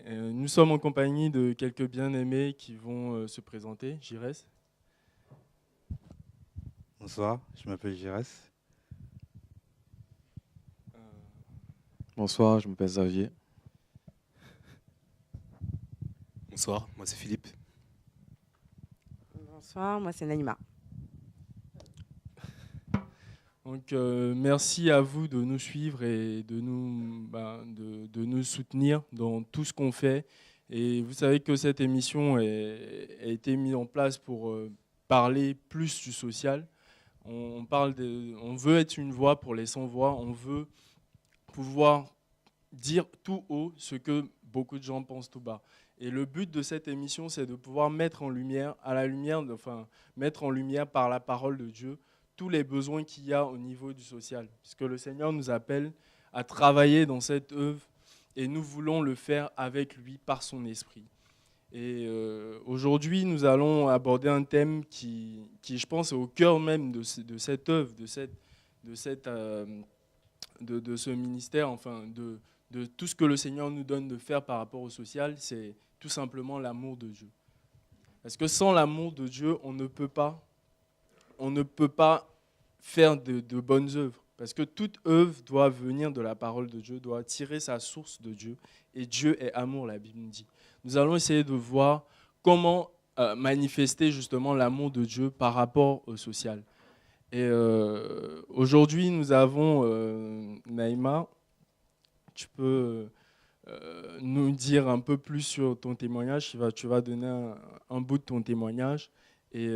Nous sommes en compagnie de quelques bien-aimés qui vont se présenter. Jires. Bonsoir, je m'appelle Giresse. Bonsoir, je m'appelle Xavier. Bonsoir, moi c'est Philippe. Bonsoir, moi c'est Naïma. Donc, merci à vous de nous suivre et de nous soutenir dans tout ce qu'on fait. Et vous savez que cette émission a été mise en place pour parler plus du social. On veut être une voix pour les sans-voix. On veut pouvoir dire tout haut ce que beaucoup de gens pensent tout bas. Et le but de cette émission, c'est de pouvoir mettre en lumière, mettre en lumière par la parole de Dieu tous les besoins qu'il y a au niveau du social. Puisque le Seigneur nous appelle à travailler dans cette œuvre et nous voulons le faire avec lui par son esprit. Et aujourd'hui, nous allons aborder un thème qui, je pense, est au cœur même de cette œuvre, de ce ministère, de tout ce que le Seigneur nous donne de faire par rapport au social, c'est tout simplement l'amour de Dieu. Parce que sans l'amour de Dieu, on ne peut pas faire de bonnes œuvres. Parce que toute œuvre doit venir de la parole de Dieu, doit tirer sa source de Dieu. Et Dieu est amour, la Bible nous dit. Nous allons essayer de voir comment manifester justement l'amour de Dieu par rapport au social. Et aujourd'hui, nous avons Naïma. Tu peux nous dire un peu plus sur ton témoignage. Tu vas donner un bout de ton témoignage. Et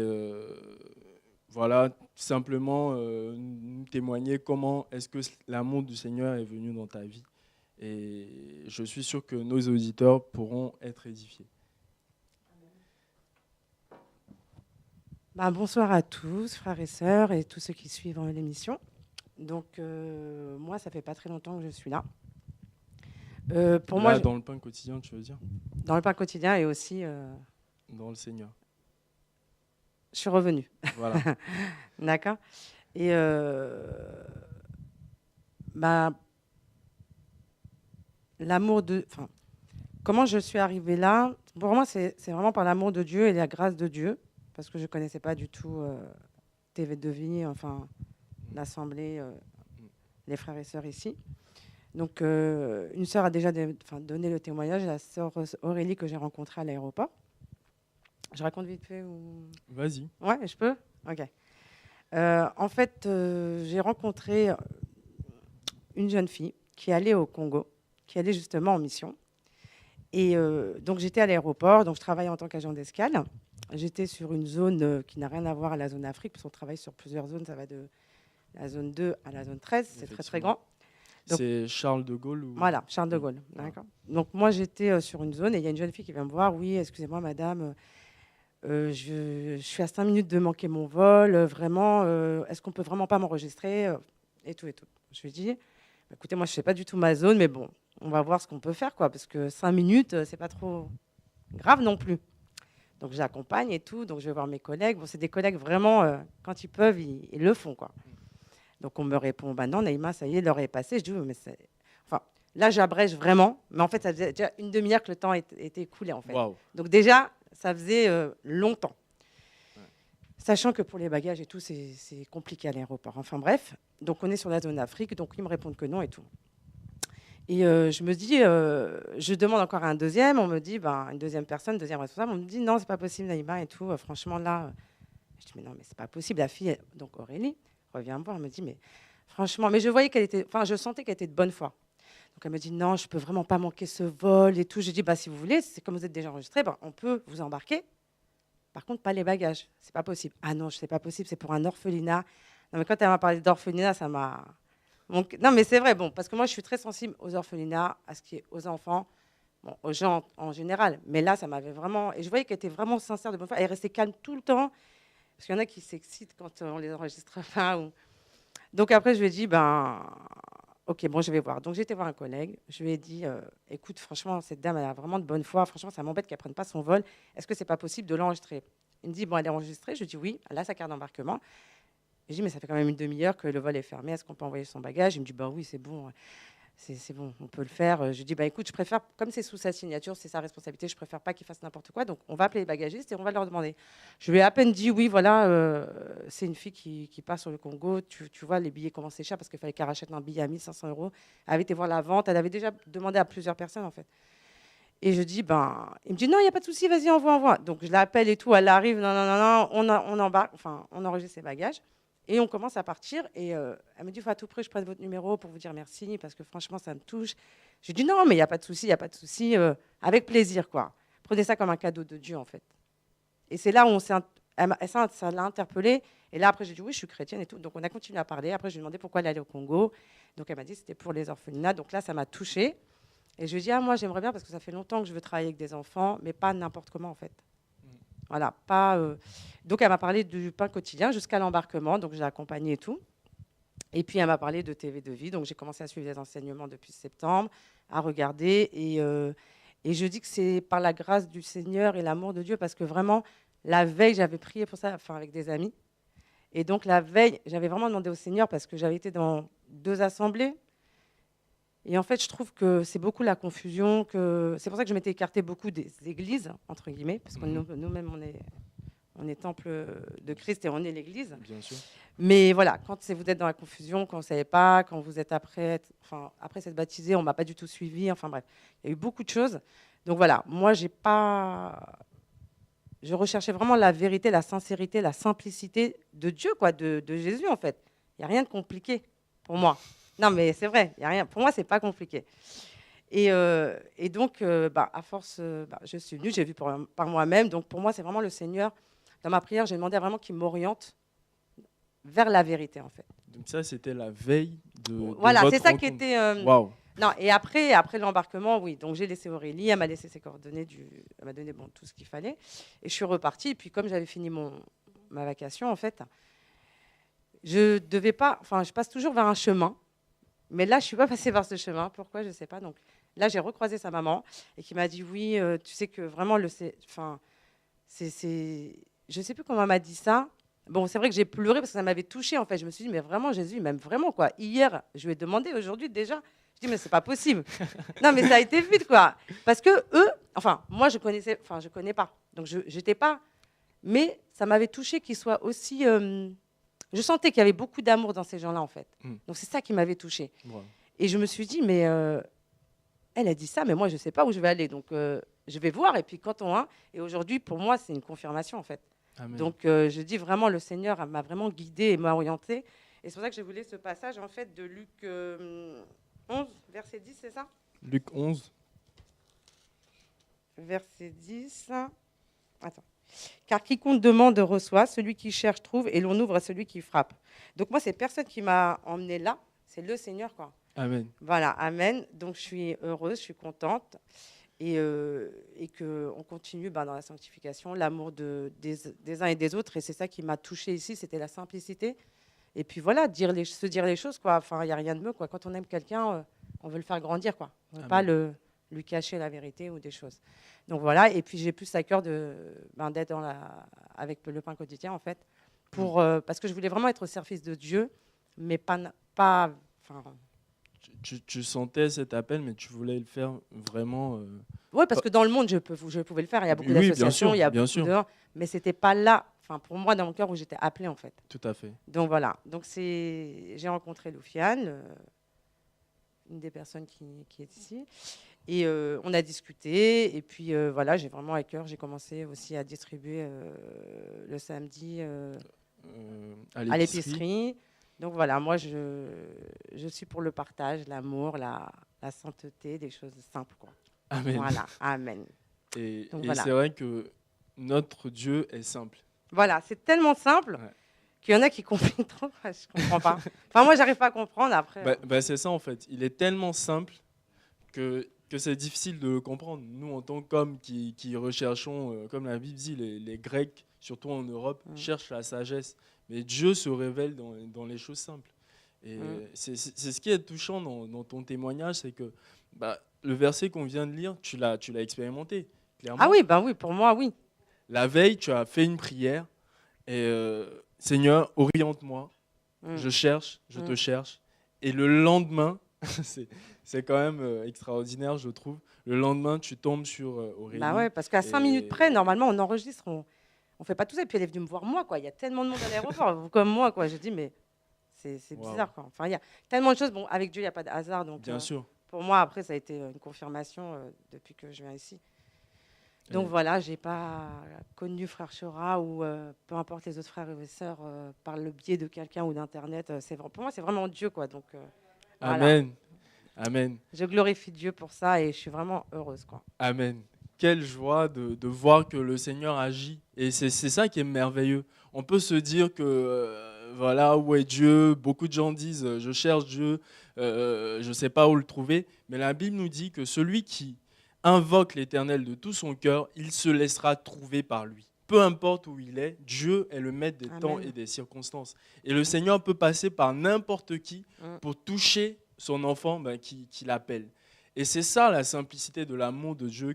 voilà, simplement nous témoigner comment est-ce que l'amour du Seigneur est venu dans ta vie. Et je suis sûr que nos auditeurs pourront être édifiés. Bonsoir à tous, frères et sœurs, et tous ceux qui suivent l'émission. Donc, moi, ça fait pas très longtemps que je suis là. Dans le pain quotidien, tu veux dire? Dans le pain quotidien et aussi... dans le Seigneur. Je suis revenue. Voilà. D'accord. Et l'amour de... Enfin, comment je suis arrivée là? Pour moi, c'est vraiment par l'amour de Dieu et la grâce de Dieu, parce que je ne connaissais pas du tout TV de Vie, enfin, l'Assemblée, les frères et sœurs ici. Donc, une sœur a déjà donné le témoignage, la sœur Aurélie que j'ai rencontrée à l'aéroport. Je raconte vite fait ou... Vas-y. Ouais, je peux? Ok. En fait, j'ai rencontré une jeune fille qui allait au Congo, qui allait justement en mission. Et donc, j'étais à l'aéroport, donc je travaillais en tant qu'agent d'escale. J'étais sur une zone qui n'a rien à voir à la zone Afrique, parce qu'on travaille sur plusieurs zones, ça va de la zone 2 à la zone 13, c'est très très grand. C'est Charles de Gaulle ou... Voilà, Charles de Gaulle, d'accord. Donc moi j'étais sur une zone et il y a une jeune fille qui vient me voir, oui, excusez-moi madame, je suis à 5 minutes de manquer mon vol, vraiment, est-ce qu'on peut vraiment pas m'enregistrer et tout et tout. Je lui ai dit, écoutez, moi je ne sais pas du tout ma zone, mais bon, on va voir ce qu'on peut faire, quoi, parce que 5 minutes, c'est pas trop grave non plus. Donc j'accompagne et tout, donc je vais voir mes collègues. Bon, c'est des collègues vraiment, quand ils peuvent, ils le font, quoi. Donc on me répond, non, Naïma, ça y est, l'heure est passée. Je dis, mais c'est... Enfin, là, j'abrège vraiment, mais en fait, ça faisait déjà une demi-heure que le temps était écoulé, en fait. Wow. Donc déjà, ça faisait longtemps. Ouais. Sachant que pour les bagages et tout, c'est compliqué à l'aéroport. Enfin bref, donc on est sur la zone Afrique, donc ils me répondent que non et tout. Et je me dis, je demande encore à un deuxième, on me dit, une deuxième personne, deuxième responsable, on me dit, non, c'est pas possible, Naïma et tout. Franchement, là, je dis, mais non, mais c'est pas possible. La fille, donc Aurélie, revient me voir, elle me dit, mais franchement, mais je voyais qu'elle était, enfin, je sentais qu'elle était de bonne foi. Donc elle me dit, non, je peux vraiment pas manquer ce vol et tout. J'ai dit, si vous voulez, c'est comme vous êtes déjà enregistré, on peut vous embarquer. Par contre, pas les bagages, c'est pas possible. Ah non, c'est pas possible, c'est pour un orphelinat. Non, mais quand elle m'a parlé d'orphelinat, ça m'a... Donc, non, mais c'est vrai, bon, parce que moi, je suis très sensible aux orphelinats, à ce qui est aux enfants, bon, aux gens en général. Mais là, ça m'avait vraiment... Et je voyais qu'elle était vraiment sincère de bonne foi. Elle restait calme tout le temps. Parce qu'il y en a qui s'excitent quand on les enregistre pas. Ou... Donc après, je lui ai dit, ok, bon, je vais voir. Donc j'ai été voir un collègue. Je lui ai dit, écoute, franchement, cette dame, elle a vraiment de bonne foi. Franchement, ça m'embête qu'elle ne prenne pas son vol. Est-ce que c'est pas possible de l'enregistrer? Il me dit, bon, elle est enregistrée. Je lui dis, oui, elle a sa carte d'embarquement. Je dis, mais ça fait quand même une demi-heure que le vol est fermé. Est-ce qu'on peut envoyer son bagage? Il me dit, oui, c'est bon. c'est bon, on peut le faire. Je dis, bah écoute, je préfère, comme c'est sous sa signature, c'est sa responsabilité, je préfère pas qu'il fasse n'importe quoi. Donc, on va appeler les bagagistes et on va leur demander. Je lui ai à peine dit, oui, voilà, c'est une fille qui part sur le Congo. Tu vois, les billets commençaient cher parce qu'il fallait qu'elle rachète un billet à 1500 euros. Elle avait été voir la vente. Elle avait déjà demandé à plusieurs personnes, en fait. Et je dis, ben, il me dit, non, il n'y a pas de souci, vas-y, envoie. Donc, je l'appelle et tout. Elle arrive, non, on embarque, enfin, on enregistre ses bagages. Et on commence à partir. Et elle me dit, il faut à tout prix que je prenne votre numéro pour vous dire merci, parce que franchement, ça me touche. Je dis, non, mais il n'y a pas de souci, il n'y a pas de souci. Avec plaisir, quoi. Prenez ça comme un cadeau de Dieu, en fait. Et c'est là où ça l'a interpellée. Et là, après, j'ai dit, oui, je suis chrétienne et tout. Donc, on a continué à parler. Après, je lui ai demandé pourquoi elle allait au Congo. Donc, elle m'a dit, c'était pour les orphelinats. Donc là, ça m'a touchée. Et je lui ai dit, moi, j'aimerais bien, parce que ça fait longtemps que je veux travailler avec des enfants, mais pas n'importe comment, en fait. Voilà, pas. Donc, elle m'a parlé du pain quotidien jusqu'à l'embarquement. Donc, je l'ai accompagnée et tout. Et puis, elle m'a parlé de TV de vie. Donc, j'ai commencé à suivre les enseignements depuis septembre, à regarder. Et je dis que c'est par la grâce du Seigneur et l'amour de Dieu, parce que vraiment, la veille, j'avais prié pour ça, enfin, avec des amis. Et donc, la veille, j'avais vraiment demandé au Seigneur, parce que j'avais été dans 2 assemblées. Et en fait, je trouve que c'est beaucoup la confusion. C'est pour ça que je m'étais écartée beaucoup des églises, entre guillemets, parce que nous-mêmes, on est temple de Christ et on est l'église. Bien sûr. Mais voilà, quand vous êtes dans la confusion, quand vous ne savez pas, quand vous êtes après s'être baptisé, on ne m'a pas du tout suivi. Enfin bref, il y a eu beaucoup de choses. Donc voilà, moi, je recherchais vraiment la vérité, la sincérité, la simplicité de Dieu, quoi, de Jésus, en fait. Il n'y a rien de compliqué pour moi. Non, mais c'est vrai, y a rien. Pour moi, ce n'est pas compliqué. Et donc, à force, je suis venue, j'ai vu par moi-même. Donc, pour moi, c'est vraiment le Seigneur. Dans ma prière, j'ai demandé vraiment qu'il m'oriente vers la vérité, en fait. Donc ça, c'était la veille de voilà, votre c'est ça rencontre. qui était... Waouh. Non, et après l'embarquement, oui. Donc, j'ai laissé Aurélie, elle m'a laissé ses coordonnées, elle m'a donné tout ce qu'il fallait. Et je suis repartie. Et puis, comme j'avais fini ma vacation, en fait, je passe toujours vers un chemin. Mais là, je ne suis pas passée par ce chemin. Pourquoi? Je ne sais pas. Donc là, j'ai recroisé sa maman et qui m'a dit, oui, tu sais que vraiment, je ne sais plus comment elle m'a dit ça. Bon, c'est vrai que j'ai pleuré parce que ça m'avait touchée, en fait. Je me suis dit, mais vraiment, Jésus, il m'aime vraiment, quoi. Hier, je lui ai demandé, aujourd'hui, déjà. Je dis, mais c'est pas possible. Non, mais ça a été vite, quoi. Parce que eux, moi, je connais pas. Donc, j'étais pas. Mais ça m'avait touchée qu'ils soient aussi... je sentais qu'il y avait beaucoup d'amour dans ces gens-là, en fait. Donc, c'est ça qui m'avait touchée. Ouais. Et je me suis dit, mais elle a dit ça, mais moi, je ne sais pas où je vais aller. Donc, je vais voir. Et puis, et aujourd'hui, pour moi, c'est une confirmation, en fait. Amen. Donc, je dis vraiment, le Seigneur m'a vraiment guidée et m'a orientée. Et c'est pour ça que j'ai voulu ce passage, en fait, de Luc 11, verset 10, c'est ça? Luc 11. Verset 10. Attends. Car quiconque demande reçoit, celui qui cherche trouve, et l'on ouvre à celui qui frappe. Donc moi, c'est personne qui m'a emmené là, c'est le Seigneur, quoi. Amen. Voilà, amen. Donc je suis heureuse, je suis contente, et qu'on continue dans la sanctification, l'amour des uns et des autres, et c'est ça qui m'a touchée ici, c'était la simplicité. Et puis voilà, se dire les choses, quoi. Enfin, il n'y a rien de mieux, quoi. Quand on aime quelqu'un, on veut le faire grandir, quoi. On ne veut pas lui cacher la vérité ou des choses. Donc voilà, et puis j'ai plus à cœur d'être avec le pain quotidien, en fait, parce que je voulais vraiment être au service de Dieu, mais pas tu sentais cet appel, mais tu voulais le faire vraiment... Oui, parce que dans le monde, je pouvais le faire. Il y a beaucoup d'associations, il y a beaucoup de... Mais ce n'était pas là, pour moi, dans mon cœur, où j'étais appelée, en fait. Tout à fait. Donc voilà, j'ai rencontré Loufiane, une des personnes qui est ici. Et on a discuté, et puis voilà, j'ai vraiment à cœur. J'ai commencé aussi à distribuer le samedi à l'épicerie. Donc voilà, moi, je suis pour le partage, l'amour, la sainteté, des choses simples, quoi. Amen. Voilà, amen. Et c'est vrai que notre Dieu est simple. Voilà, c'est tellement simple qu'il y en a qui comprennent trop. Je ne comprends pas. Enfin, moi, j'arrive pas à comprendre après. C'est ça, en fait. Il est tellement simple que c'est difficile de le comprendre. Nous, en tant qu'hommes qui recherchons, comme la Bible dit, les Grecs, surtout en Europe, cherchent la sagesse. Mais Dieu se révèle dans les choses simples. Et c'est ce qui est touchant dans ton témoignage, c'est que le verset qu'on vient de lire, tu l'as expérimenté, clairement. Ah oui, oui, pour moi, oui. La veille, tu as fait une prière et Seigneur, oriente-moi, je cherche, je te cherche. Et le lendemain, C'est quand même extraordinaire, je trouve. Le lendemain, tu tombes sur Aurélie. Bah ouais, parce qu'à 5 minutes et- près, normalement, on enregistre, on fait pas tout ça. Et puis elle est venue me voir moi, quoi. Il y a tellement de monde à l'aéroport, comme moi, quoi. J'ai dit, mais c'est Waouh. bizarre, quoi. Enfin, il y a tellement de choses. Bon, avec Dieu, il n'y a pas de hasard. Donc, Bien sûr. pour moi, après, ça a été une confirmation depuis que je viens ici. Donc Et- voilà, j'ai pas connu Frère Chora ou peu importe les autres frères et sœurs par le biais de quelqu'un ou d'internet. Pour moi, c'est vraiment Dieu, quoi. Donc voilà, Amen. Amen. je glorifie Dieu pour ça et je suis vraiment heureuse, quoi. Amen. Quelle joie de voir que le Seigneur agit. Et c'est ça qui est merveilleux. On peut se dire que, voilà, où est Dieu? Beaucoup de gens disent, je cherche Dieu, je ne sais pas où le trouver. Mais la Bible nous dit que celui qui invoque l'Éternel de tout son cœur, il se laissera trouver par lui. Peu importe où il est, Dieu est le maître des temps Amen. et des circonstances. Et le Seigneur peut passer par n'importe qui Mm. pour toucher son enfant qui l'appelle. Et c'est ça la simplicité de l'amour de Dieu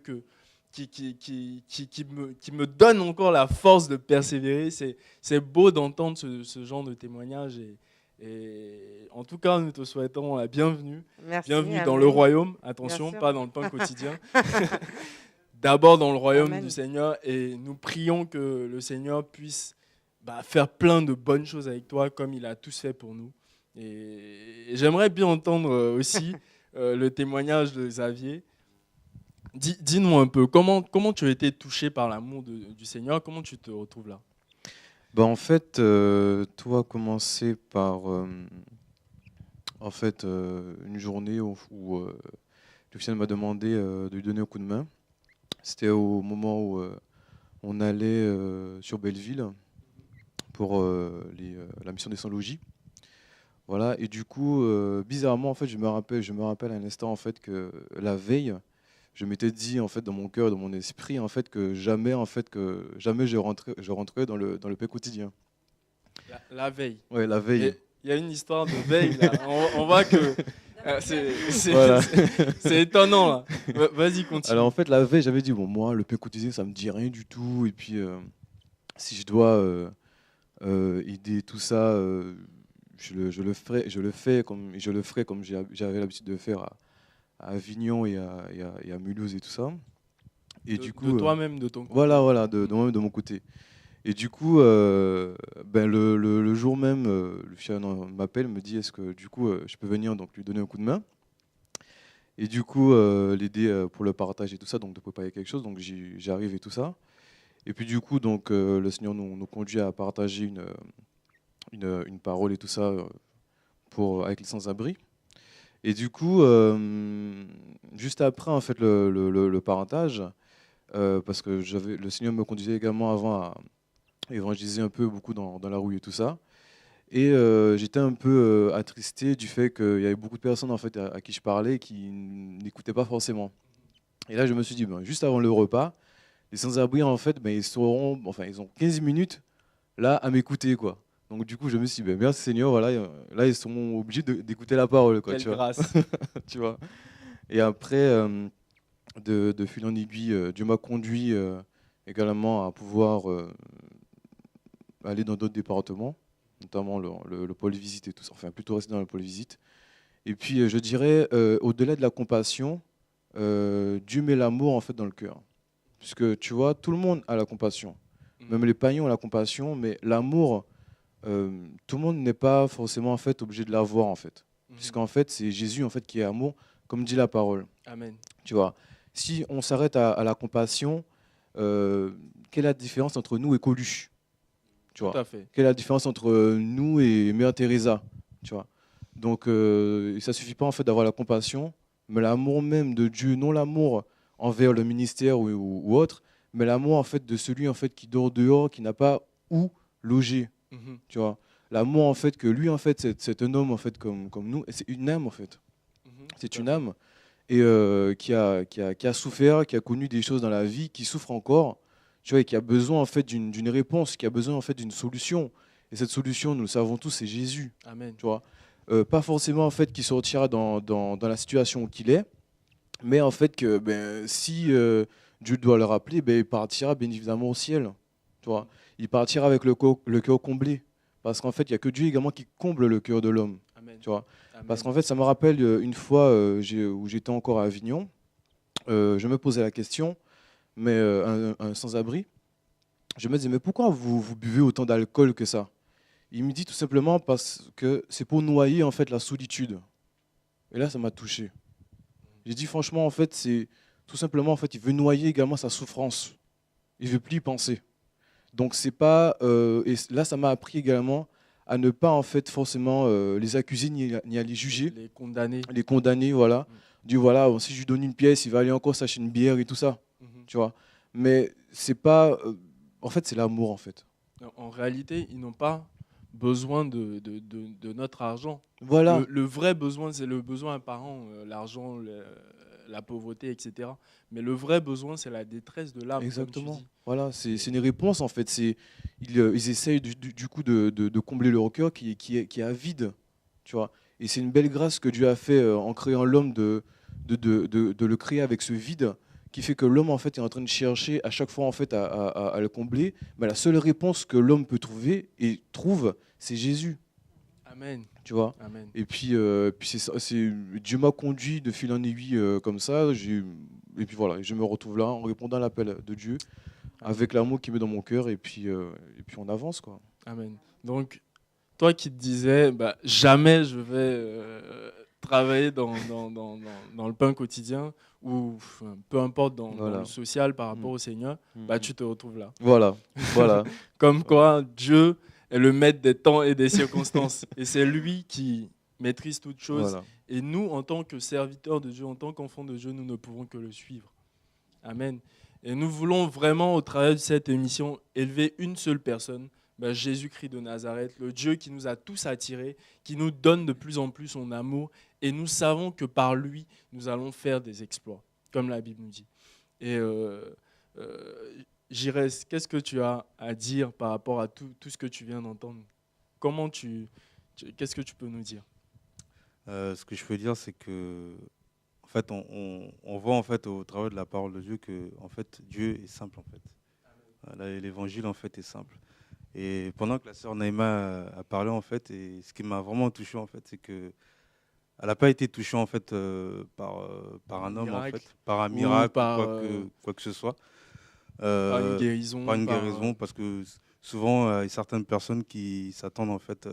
qui me donne encore la force de persévérer. C'est beau d'entendre ce genre de témoignage. Et en tout cas, nous te souhaitons la bienvenue. Merci. Bienvenue dans amen. le royaume. Attention, sûr. pas dans le pain quotidien. D'abord dans le royaume Amen. du Seigneur. Et nous prions que le Seigneur puisse faire plein de bonnes choses avec toi, comme il a tous fait pour nous. Et j'aimerais bien entendre aussi le témoignage de Xavier. Dis-nous un peu, comment tu as été touché par l'amour du Seigneur? Comment tu te retrouves là? Bah, en fait, tout a commencé par une journée où Lucien m'a demandé de lui donner un coup de main. C'était au moment où on allait sur Belleville pour la mission des sans-logis. Voilà, et du coup, bizarrement, en fait, je me rappelle à un instant en fait que la veille, je m'étais dit en fait dans mon cœur, dans mon esprit en fait que jamais je rentrerai dans le paix quotidien. La veille. Ouais, la veille. Il y a une histoire de veille là. On voit que Voilà. c'est étonnant là. Vas-y, continue. Alors en fait, la veille, j'avais dit bon, moi, le paix quotidien, ça me dit rien du tout. Et puis, si je dois aider tout ça, je le ferai comme j'avais l'habitude de faire à Avignon et à Mulhouse et tout ça. Et du coup, de toi-même, de ton côté. voilà, de mon côté. Et du coup, le jour même, Lucien m'appelle, me dit est-ce que du coup je peux venir donc lui donner un coup de main et du coup l'aider pour le partage et tout ça, donc de préparer quelque chose. Donc j'arrive et tout ça. Et puis du coup, donc le Seigneur nous conduit à partager une parole et tout ça avec les sans-abri. Et du coup, juste après en fait le partage, parce que le Seigneur me conduisait également avant à évangéliser un peu beaucoup dans la rue et tout ça. Et j'étais un peu attristé du fait qu'il y avait beaucoup de personnes en fait à qui je parlais qui n'écoutaient pas forcément. Et là, je me suis dit, juste avant le repas, les sans-abri en fait, ils ont 15 minutes là à m'écouter quoi. Donc du coup, je me suis dit, merci Seigneur, voilà, là ils sont obligés d'écouter la parole quoi. Quelle Tu vois. grâce. Tu vois. Et après, de fil en aiguille, Dieu m'a conduit également à pouvoir aller dans d'autres départements, notamment le pôle visite et tout ça, enfin plutôt rester dans le pôle visite. Et puis je dirais, au-delà de la compassion, Dieu met l'amour en fait dans le cœur. Puisque tu vois, tout le monde a la compassion. Même les païens ont la compassion, mais l'amour, tout le monde n'est pas forcément en fait obligé de l'avoir en fait. Puisqu'en fait, c'est Jésus en fait qui est amour, comme dit la parole. Amen. Tu vois, si on s'arrête à la compassion, quelle est la différence entre nous et Coluche? Tu vois, Tout à fait. quelle est la différence entre nous et Mère Teresa? Tu vois, donc ça suffit pas en fait d'avoir la compassion, mais l'amour même de Dieu, non l'amour envers le ministère ou autre, mais l'amour en fait de celui en fait qui dort dehors, qui n'a pas où loger. Tu vois, l'amour en fait que lui en fait c'est un homme en fait comme nous, et c'est une âme en fait. C'est une âme et qui a souffert, qui a connu des choses dans la vie, qui souffre encore, tu vois, et qui a besoin en fait d'une réponse, qui a besoin en fait d'une solution. Et cette solution, nous le savons tous, c'est Jésus. Amen. Tu vois, pas forcément en fait qui sortira dans la situation qu'il est, mais en fait que si Dieu doit le rappeler, il partira bien évidemment au ciel. Tu vois, il partira avec le cœur comblé, parce qu'en fait, il y a que Dieu également qui comble le cœur de l'homme. Amen. tu vois. Amen. Parce qu'en fait, ça me rappelle une fois où j'étais encore à Avignon, je me posais la question, mais un sans-abri, je me disais, mais pourquoi vous buvez autant d'alcool que ça? Il me dit tout simplement parce que c'est pour noyer en fait la solitude. Et là, ça m'a touché. J'ai dit franchement, en fait, c'est tout simplement, en fait, il veut noyer également sa souffrance. Il veut plus y penser. Donc c'est pas, et là, ça m'a appris également à ne pas en fait forcément les accuser ni à les juger, Les condamnés. les condamner, voilà. Dire voilà, bon, si je lui donne une pièce, il va aller encore s'acheter une bière et tout ça, Mhm. tu vois. Mais c'est pas, en fait, c'est l'amour en fait. En réalité, ils n'ont pas besoin de notre argent. Voilà, Le vrai besoin, c'est le besoin apparent, l'argent, la pauvreté, etc. Mais le vrai besoin, c'est la détresse de l'âme, comme tu exactement. dis. Voilà, c'est une réponse en fait. Ils essayent du coup de combler leur cœur qui est avide, tu vois. Et c'est une belle grâce que Dieu a fait en créant l'homme de le créer avec ce vide qui fait que l'homme en fait est en train de chercher à chaque fois en fait à le combler. Mais la seule réponse que l'homme peut trouver et trouve, c'est Jésus, Amen. tu vois. Amen. Et puis c'est ça, Dieu m'a conduit de fil en aiguille comme ça. Et puis voilà, je me retrouve là en répondant à l'appel de Dieu avec l'amour qui met dans mon cœur et puis on avance quoi. Amen. Donc, toi qui te disais, bah, jamais je vais travailler dans le pain quotidien ou enfin, peu importe dans Voilà. le social par Mm. rapport au Seigneur, Mm. bah, tu te retrouves là. Voilà, voilà. Comme quoi Dieu est le maître des temps et des circonstances. Et c'est lui qui maîtrise toutes choses. Voilà. Et nous, en tant que serviteurs de Dieu, en tant qu'enfants de Dieu, nous ne pouvons que le suivre. Amen. Et nous voulons vraiment, au travers de cette émission, élever une seule personne, ben Jésus-Christ de Nazareth, le Dieu qui nous a tous attirés, qui nous donne de plus en plus son amour. Et nous savons que par lui, nous allons faire des exploits, comme la Bible nous dit. Et Jires, qu'est-ce que tu as à dire par rapport à tout ce que tu viens d'entendre? Qu'est-ce que tu peux nous dire? Ce que je peux dire, c'est que en fait, on voit en fait au travers de la parole de Dieu que en fait Dieu est simple en fait. L'évangile en fait est simple. Et pendant que la sœur Naïma a parlé en fait, et ce qui m'a vraiment touché en fait, c'est que elle n'a pas été touchée en fait par un homme en Miracle. fait, par un Ou miracle par, ou quoi que ce soit. par une Euh, guérison. Pas une guérison, parce que souvent il y a certaines personnes qui s'attendent en fait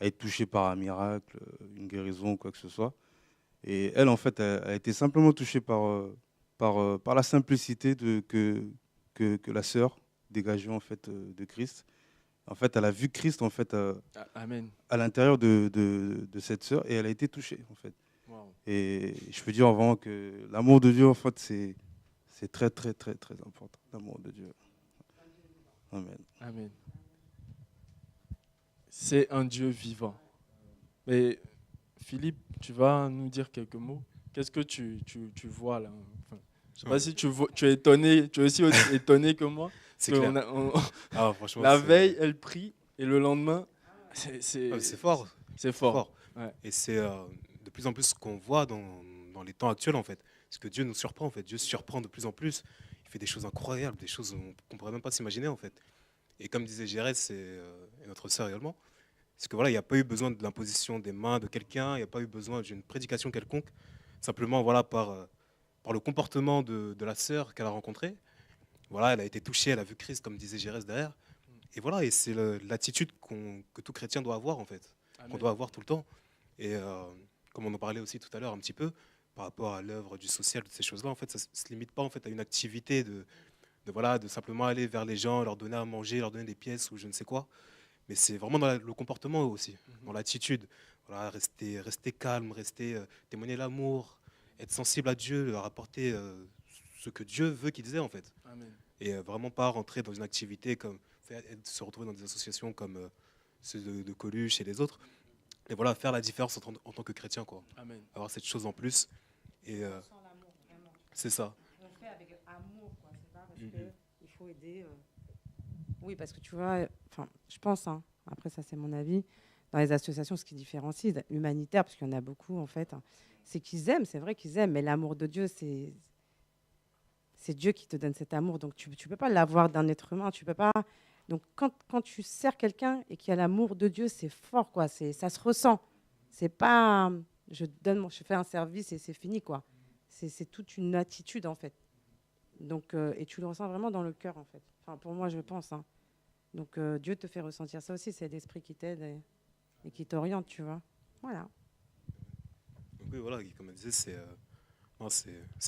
à être touchées par un miracle, une guérison ou quoi que ce soit. Et elle, en fait, a été simplement touchée par la simplicité que la sœur dégageait en fait de Christ. En fait, elle a vu Christ en fait Amen. à l'intérieur de cette sœur et elle a été touchée en fait. Wow. Et je peux dire vraiment que l'amour de Dieu en fait c'est très très très très important, l'amour de Dieu. Amen. Amen. C'est un Dieu vivant. Mais Philippe, tu vas nous dire quelques mots. Qu'est-ce que tu vois là? Enfin, je ne sais pas si tu es étonné, tu es aussi étonné que moi. C'est Parce clair. qu'on Franchement, la c'est- veille, elle prie et le lendemain, c'est c'est fort. C'est fort. Ouais. Et c'est de plus en plus ce qu'on voit dans les temps actuels, en fait. Parce que Dieu nous surprend, en fait. Dieu surprend de plus en plus. Il fait des choses incroyables, des choses qu'on ne pourrait même pas s'imaginer, en fait. Et comme disait Gérès et notre sœur également, c'est que voilà, il n'y a pas eu besoin de l'imposition des mains de quelqu'un, il n'y a pas eu besoin d'une prédication quelconque. Simplement, voilà, par le comportement de la sœur qu'elle a rencontrée. Voilà, elle a été touchée, elle a vu Christ, comme disait Gérès derrière. Et voilà, et c'est l'attitude que tout chrétien doit avoir, en fait. Amen. Qu'on doit avoir tout le temps. Et comme on en parlait aussi tout à l'heure un petit peu, par rapport à l'œuvre du social, toutes ces choses-là, en fait, ça ne se limite pas en fait, à une activité voilà, de simplement aller vers les gens, leur donner à manger, leur donner des pièces ou je ne sais quoi. Mais c'est vraiment dans le comportement aussi, dans l'attitude. Voilà, rester calme, témoigner l'amour, être sensible à Dieu, leur apporter ce que Dieu veut qu'ils aient en fait. Amen. Et vraiment pas rentrer dans une activité comme se retrouver dans des associations comme ceux de Coluche et les autres. Et voilà, faire la différence en tant que chrétien, quoi. Amen. Avoir cette chose en plus. Et c'est ça. On fait avec amour, quoi. C'est pas parce qu'il faut aider. Oui, parce que tu vois, enfin, je pense, hein, après ça c'est mon avis, dans les associations, ce qui différencie, humanitaire, parce qu'il y en a beaucoup en fait, hein, c'est qu'ils aiment, c'est vrai qu'ils aiment, mais l'amour de Dieu, c'est Dieu qui te donne cet amour, donc tu ne peux pas l'avoir d'un être humain, tu peux pas. Donc quand tu sers quelqu'un et qu'il y a l'amour de Dieu, c'est fort, quoi, ça se ressent. C'est pas je fais un service et c'est fini, quoi. C'est toute une attitude, en fait. Donc, et tu le ressens vraiment dans le cœur, en fait. Enfin, pour moi, je pense. Hein. Donc, Dieu te fait ressentir ça aussi. C'est l'esprit qui t'aide et qui t'oriente, tu vois. Voilà. Donc oui, voilà, comme elle disait, c'est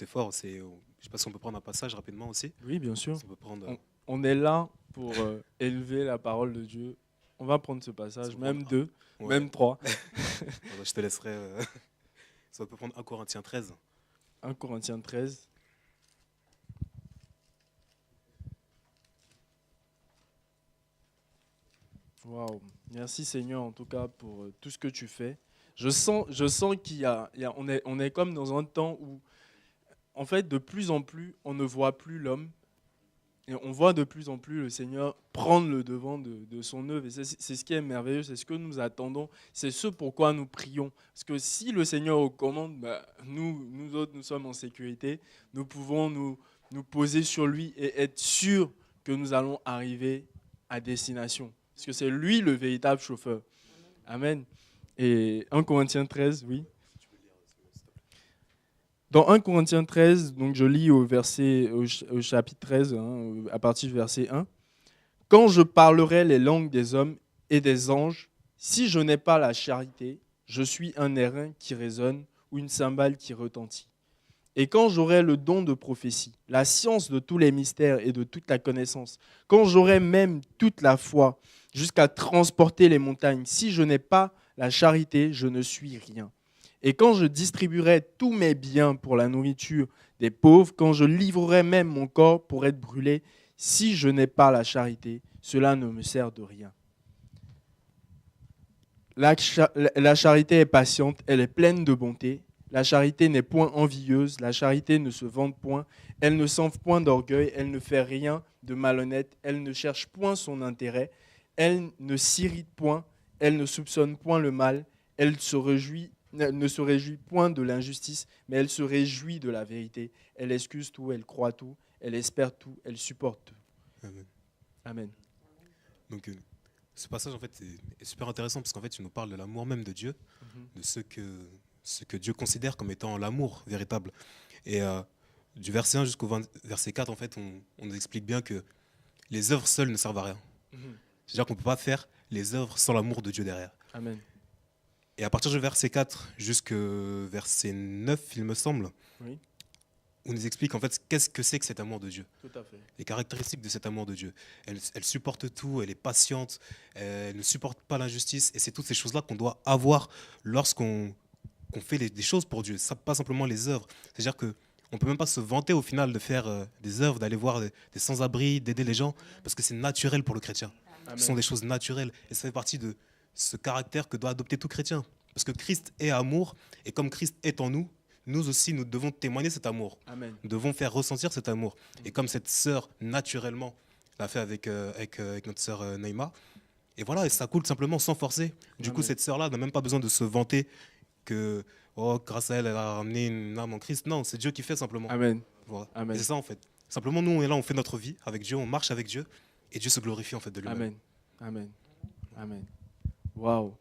fort. Je ne sais pas si on peut prendre un passage rapidement aussi. Oui, bien sûr. Si on peut prendre, On est là pour élever la parole de Dieu. On va prendre ce passage, même 2, ouais. même 3. Voilà, je te laisserai. Si on peut prendre 1 Corinthiens 13. 1 Corinthiens 13. Waouh. Merci Seigneur en tout cas pour tout ce que tu fais. Je sens on est comme dans un temps où, en fait, de plus en plus, on ne voit plus l'homme. Et on voit de plus en plus le Seigneur prendre le devant de son œuvre. Et c'est ce qui est merveilleux, c'est ce que nous attendons, c'est ce pourquoi nous prions. Parce que si le Seigneur au commande, nous autres, nous sommes en sécurité, nous pouvons nous poser sur lui et être sûrs que nous allons arriver à destination. Parce que c'est lui le véritable chauffeur. Amen. Et 1 Corinthiens 13, oui. Dans 1 Corinthiens 13, donc je lis au chapitre 13, à partir du verset 1. « Quand je parlerai les langues des hommes et des anges, si je n'ai pas la charité, je suis un airain qui résonne ou une cymbale qui retentit. Et quand j'aurai le don de prophétie, la science de tous les mystères et de toute la connaissance, quand j'aurai même toute la foi jusqu'à transporter les montagnes, si je n'ai pas la charité, je ne suis rien. Et quand je distribuerai tous mes biens pour la nourriture des pauvres, quand je livrerai même mon corps pour être brûlé, si je n'ai pas la charité, cela ne me sert de rien. La charité est patiente, elle est pleine de bonté. La charité n'est point envieuse, la charité ne se vante point, elle ne s'enfle point d'orgueil, elle ne fait rien de malhonnête, elle ne cherche point son intérêt, elle ne s'irrite point, elle ne soupçonne point le mal, elle ne se réjouit point de l'injustice, mais elle se réjouit de la vérité. Elle excuse tout, elle croit tout, elle espère tout, elle supporte tout. Amen. Amen. Donc, ce passage, en fait, est super intéressant parce qu'en fait, il nous parle de l'amour même de Dieu, de ce que Dieu considère comme étant l'amour véritable. Et du verset 1 jusqu'au verset 4, en fait, on nous explique bien que les œuvres seules ne servent à rien. C'est-à-dire qu'on ne peut pas faire les œuvres sans l'amour de Dieu derrière. Amen. Et à partir du verset 4 jusqu'au verset 9, il me semble, Oui. on nous explique en fait qu'est-ce que c'est que cet amour de Dieu. Tout à fait. Les caractéristiques de cet amour de Dieu. Elle supporte tout, elle est patiente, elle ne supporte pas l'injustice. Et c'est toutes ces choses-là qu'on doit avoir lorsqu'on fait des choses pour Dieu. Ça, pas simplement les œuvres. C'est-à-dire qu'on ne peut même pas se vanter au final de faire des œuvres, d'aller voir des sans-abri, d'aider les gens, parce que c'est naturel pour le chrétien. Amen. Ce sont des choses naturelles. Et ça fait partie de ce caractère que doit adopter tout chrétien. Parce que Christ est amour, et comme Christ est en nous, nous aussi, nous devons témoigner cet amour. Amen. Nous devons faire ressentir cet amour. Et comme cette sœur, naturellement, l'a fait avec notre sœur Neymar, et voilà, et ça coule simplement sans forcer. Du coup, Amen. cette sœur-là n'a même pas besoin de se vanter que grâce à elle, elle a ramené une âme en Christ. Non, c'est Dieu qui fait simplement. Amen. Voilà. Amen. Et c'est ça en fait. Simplement, nous, on est là, on fait notre vie avec Dieu, on marche avec Dieu, et Dieu se glorifie en fait de lui-même. Amen. Amen. Amen. Waouh.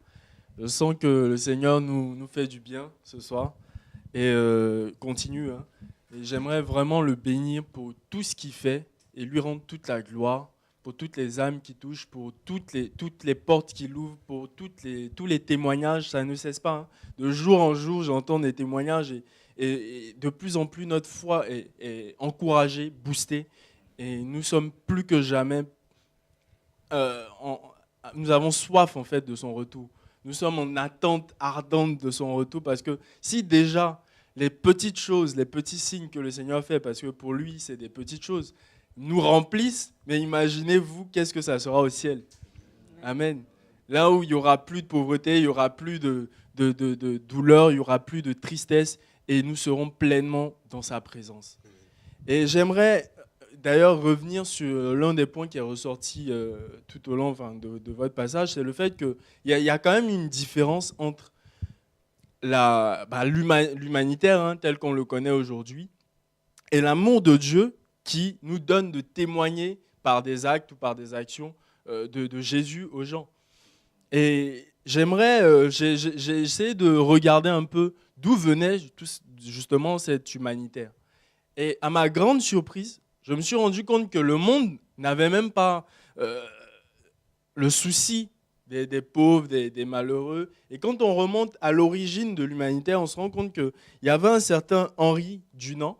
Je sens que le Seigneur nous fait du bien ce soir et continue. Hein. Et j'aimerais vraiment le bénir pour tout ce qu'il fait et lui rendre toute la gloire, pour toutes les âmes qu'il touche, pour toutes les portes qu'il ouvre, pour tous les témoignages. Ça ne cesse pas. Hein. De jour en jour, j'entends des témoignages et de plus en plus notre foi est encouragée, boostée. Et nous sommes plus que jamais, nous avons soif en fait de son retour. Nous sommes en attente ardente de son retour parce que si déjà les petites choses, les petits signes que le Seigneur fait, parce que pour lui c'est des petites choses, nous remplissent, mais imaginez-vous qu'est-ce que ça sera au ciel. Amen. Là où il n'y aura plus de pauvreté, il n'y aura plus de douleur, il n'y aura plus de tristesse et nous serons pleinement dans sa présence. Et j'aimerais d'ailleurs revenir sur l'un des points qui est ressorti tout au long de votre passage, c'est le fait qu'il y a quand même une différence entre l'humanitaire hein, tel qu'on le connaît aujourd'hui et l'amour de Dieu qui nous donne de témoigner par des actes ou par des actions de Jésus aux gens. Et j'ai essayé de regarder un peu d'où venait justement cette humanitaire. Et à ma grande surprise, je me suis rendu compte que le monde n'avait même pas le souci des pauvres, des malheureux. Et quand on remonte à l'origine de l'humanitaire, on se rend compte qu'il y avait un certain Henri Dunant.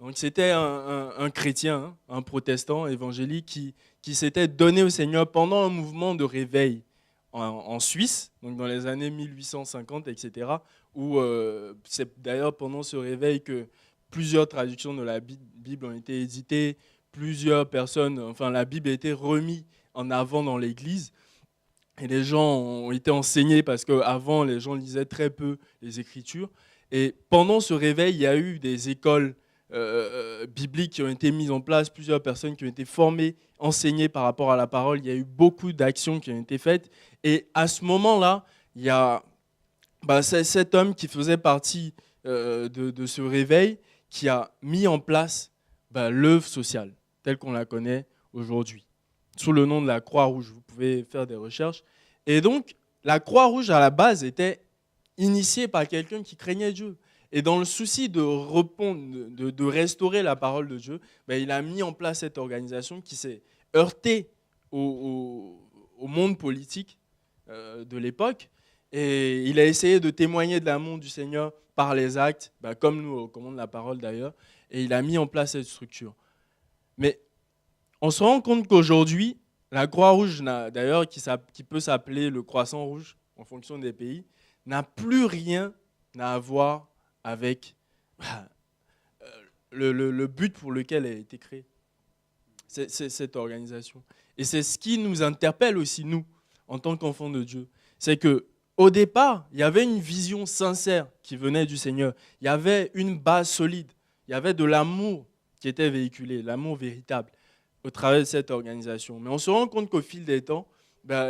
Donc c'était un chrétien, hein, un protestant évangélique qui s'était donné au Seigneur pendant un mouvement de réveil en Suisse, donc dans les années 1850, etc., où c'est d'ailleurs pendant ce réveil que plusieurs traductions de la Bible ont été éditées, plusieurs personnes, enfin la Bible a été remise en avant dans l'Église, et les gens ont été enseignés parce qu'avant, les gens lisaient très peu les Écritures. Et pendant ce réveil, il y a eu des écoles bibliques qui ont été mises en place, plusieurs personnes qui ont été formées, enseignées par rapport à la parole. Il y a eu beaucoup d'actions qui ont été faites. Et à ce moment-là, il y a cet homme qui faisait partie de ce réveil qui a mis en place l'œuvre sociale telle qu'on la connaît aujourd'hui, sous le nom de la Croix-Rouge. Vous pouvez faire des recherches. Et donc, la Croix-Rouge, à la base, était initiée par quelqu'un qui craignait Dieu. Et dans le souci de restaurer la parole de Dieu, il a mis en place cette organisation qui s'est heurtée au monde politique de l'époque. Et il a essayé de témoigner de l'amour du Seigneur par les actes, comme nous recommande la parole d'ailleurs. Et il a mis en place cette structure. Mais on se rend compte qu'aujourd'hui, la Croix-Rouge, d'ailleurs, qui peut s'appeler le Croissant Rouge en fonction des pays, n'a plus rien à voir avec le but pour lequel elle a été créée, cette organisation. Et c'est ce qui nous interpelle aussi, nous, en tant qu'enfants de Dieu. C'est qu'au départ, il y avait une vision sincère qui venait du Seigneur. Il y avait une base solide. Il y avait de l'amour qui était véhiculé, l'amour véritable, au travers de cette organisation. Mais on se rend compte qu'au fil des temps,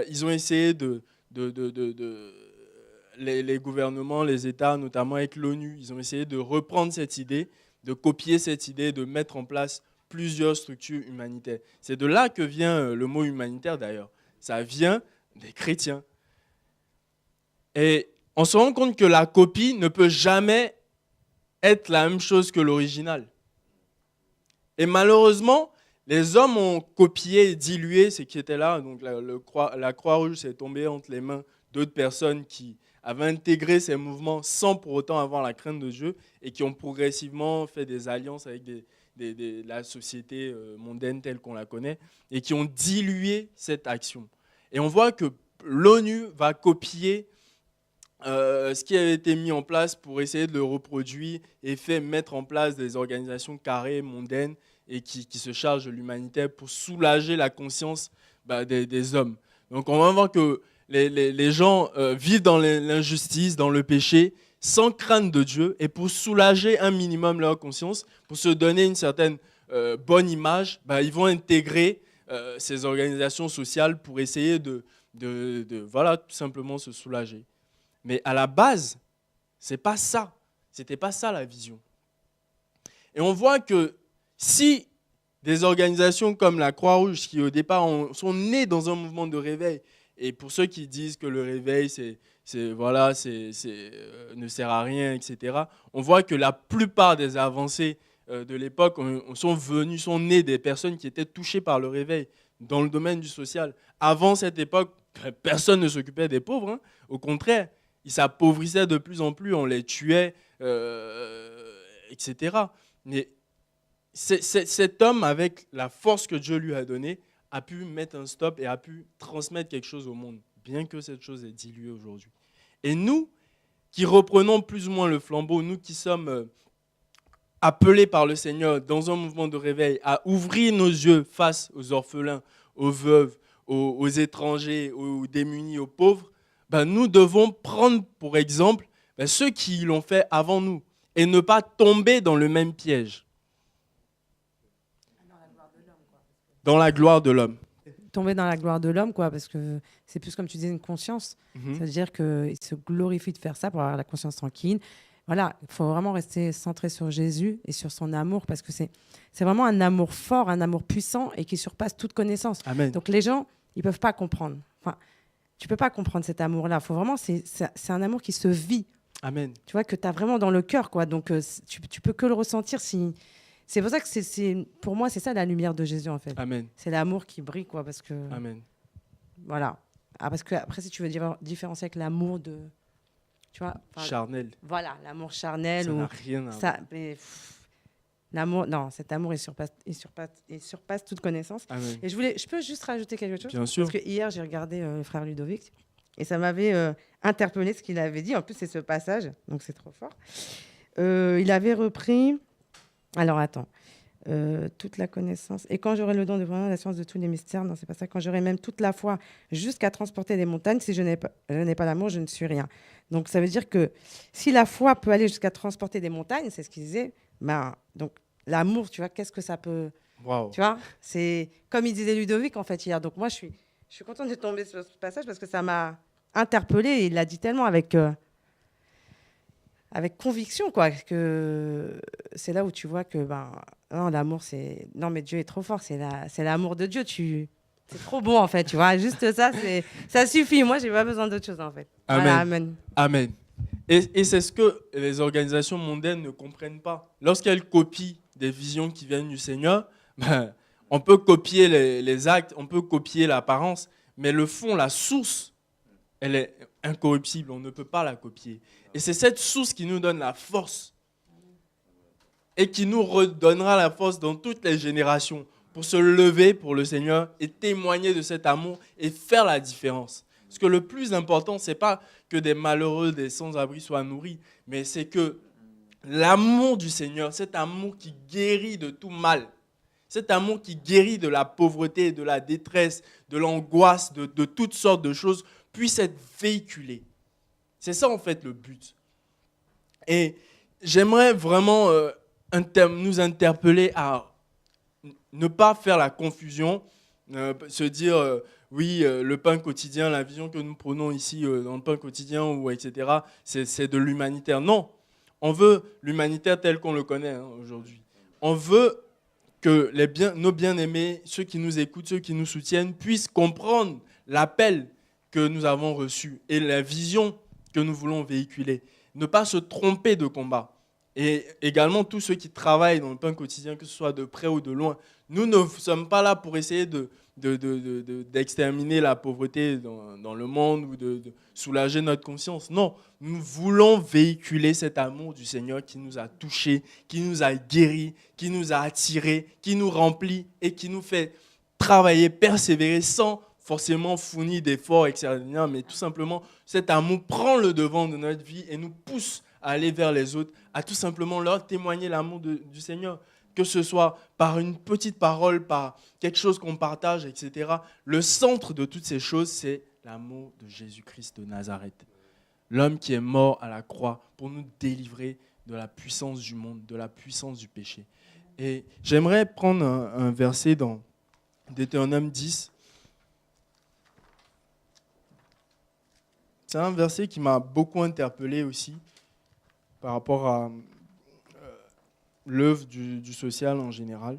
ils ont essayé les gouvernements, les États, notamment avec l'ONU, ils ont essayé de reprendre cette idée, de copier cette idée, de mettre en place plusieurs structures humanitaires. C'est de là que vient le mot humanitaire d'ailleurs. Ça vient des chrétiens. Et on se rend compte que la copie ne peut jamais être la même chose que l'original. Et malheureusement, les hommes ont copié et dilué ce qui était là. Donc la Croix-Rouge s'est tombée entre les mains d'autres personnes qui avaient intégré ces mouvements sans pour autant avoir la crainte de Dieu et qui ont progressivement fait des alliances avec la société mondaine telle qu'on la connaît et qui ont dilué cette action. Et on voit que l'ONU va copier ce qui avait été mis en place pour essayer de le reproduire et mettre en place des organisations carrées, mondaines et qui se chargent de l'humanitaire pour soulager la conscience des hommes. Donc on va voir que les gens vivent dans l'injustice, dans le péché, sans crainte de Dieu, et pour soulager un minimum leur conscience, pour se donner une certaine bonne image, ils vont intégrer ces organisations sociales pour essayer de tout simplement se soulager. Mais à la base, c'est pas ça. C'était pas ça la vision. Et on voit que si des organisations comme la Croix-Rouge, qui au départ sont nées dans un mouvement de réveil, et pour ceux qui disent que le réveil ne sert à rien, etc., on voit que la plupart des avancées de l'époque sont nées des personnes qui étaient touchées par le réveil dans le domaine du social. Avant cette époque, personne ne s'occupait des pauvres, hein. Au contraire, ils s'appauvissaient de plus en plus, on les tuait, etc. Mais cet homme, avec la force que Dieu lui a donnée, a pu mettre un stop et a pu transmettre quelque chose au monde, bien que cette chose est diluée aujourd'hui. Et nous, qui reprenons plus ou moins le flambeau, nous qui sommes appelés par le Seigneur dans un mouvement de réveil à ouvrir nos yeux face aux orphelins, aux veuves, aux étrangers, aux démunis, aux pauvres, nous devons prendre pour exemple ceux qui l'ont fait avant nous et ne pas tomber dans le même piège. Dans la gloire de l'homme. Tomber dans la gloire de l'homme, parce que c'est plus comme tu disais une conscience. C'est-à-dire qu'il se glorifie de faire ça pour avoir la conscience tranquille. Voilà, il faut vraiment rester centré sur Jésus et sur son amour, parce que c'est vraiment un amour fort, un amour puissant et qui surpasse toute connaissance. Amen. Donc les gens, ils ne peuvent pas comprendre. Enfin, tu peux pas comprendre cet amour-là. Faut vraiment, c'est un amour qui se vit. Amen. Tu vois, que tu as vraiment dans le cœur, quoi. Donc, tu peux que le ressentir si... C'est pour ça que pour moi, c'est ça la lumière de Jésus, en fait. Amen. C'est l'amour qui brille, quoi, parce que... Amen. Voilà. Ah, parce que après, si tu veux différencier avec l'amour de... Tu vois, Charnel. voilà, l'amour charnel. Ça ou n'a rien à voir. ça, mais, l'amour, non, cet amour, il surpasse toute connaissance. Amen. Et je peux juste rajouter quelque chose. Bien sûr. Parce que hier, j'ai regardé le frère Ludovic et ça m'avait interpellé ce qu'il avait dit. En plus, c'est ce passage, donc c'est trop fort. Il avait repris. Alors, attends. Toute la connaissance. Et quand j'aurai le don de voir la science de tous les mystères, non, c'est pas ça. Quand j'aurai même toute la foi jusqu'à transporter des montagnes, si je n'ai pas l'amour, je ne suis rien. Donc, ça veut dire que si la foi peut aller jusqu'à transporter des montagnes, c'est ce qu'il disait, ben, donc l'amour, tu vois, qu'est-ce que ça peut... Waouh. Tu vois, c'est comme il disait Ludovic, en fait, hier. Donc, moi, je suis contente de tomber sur ce passage parce que ça m'a interpellée et il l'a dit tellement avec conviction, quoi, que c'est là où tu vois que non, l'amour, c'est... Non, mais Dieu est trop fort, c'est l'amour de Dieu. C'est trop bon, en fait, tu vois. Juste ça, ça suffit. Moi, j'ai pas besoin d'autre chose, en fait. Amen. Voilà, amen. Amen. Et c'est ce que les organisations mondaines ne comprennent pas. Lorsqu'elles copient des visions qui viennent du Seigneur, on peut copier les actes, on peut copier l'apparence, mais le fond, la source, elle est incorruptible, on ne peut pas la copier. Et c'est cette source qui nous donne la force et qui nous redonnera la force dans toutes les générations pour se lever pour le Seigneur et témoigner de cet amour et faire la différence. Parce que le plus important, ce n'est pas que des malheureux, des sans-abri soient nourris, mais c'est que l'amour du Seigneur, cet amour qui guérit de tout mal, cet amour qui guérit de la pauvreté, de la détresse, de l'angoisse, de toutes sortes de choses, puisse être véhiculé. C'est ça en fait le but. Et j'aimerais vraiment nous interpeller à ne pas faire la confusion, se dire oui, le pain quotidien, la vision que nous prenons ici dans le pain quotidien, ou etc., c'est de l'humanitaire. Non, on veut l'humanitaire tel qu'on le connaît aujourd'hui. On veut que nos bien-aimés, ceux qui nous écoutent, ceux qui nous soutiennent, puissent comprendre l'appel que nous avons reçu et la vision que nous voulons véhiculer. Ne pas se tromper de combat. Et également, tous ceux qui travaillent dans le pain quotidien, que ce soit de près ou de loin, nous ne sommes pas là pour essayer d'exterminer la pauvreté dans le monde ou de soulager notre conscience. Non, nous voulons véhiculer cet amour du Seigneur qui nous a touchés, qui nous a guéris, qui nous a attirés, qui nous remplit et qui nous fait travailler, persévérer sans forcément fournir d'efforts extraordinaires, mais tout simplement, cet amour prend le devant de notre vie et nous pousse à aller vers les autres, à tout simplement leur témoigner l'amour du Seigneur, que ce soit par une petite parole, par quelque chose qu'on partage, etc. Le centre de toutes ces choses, c'est l'amour de Jésus-Christ de Nazareth. L'homme qui est mort à la croix pour nous délivrer de la puissance du monde, de la puissance du péché. Et j'aimerais prendre un verset dans Deutéronome 10. C'est un verset qui m'a beaucoup interpellé aussi par rapport à l'œuvre du social en général.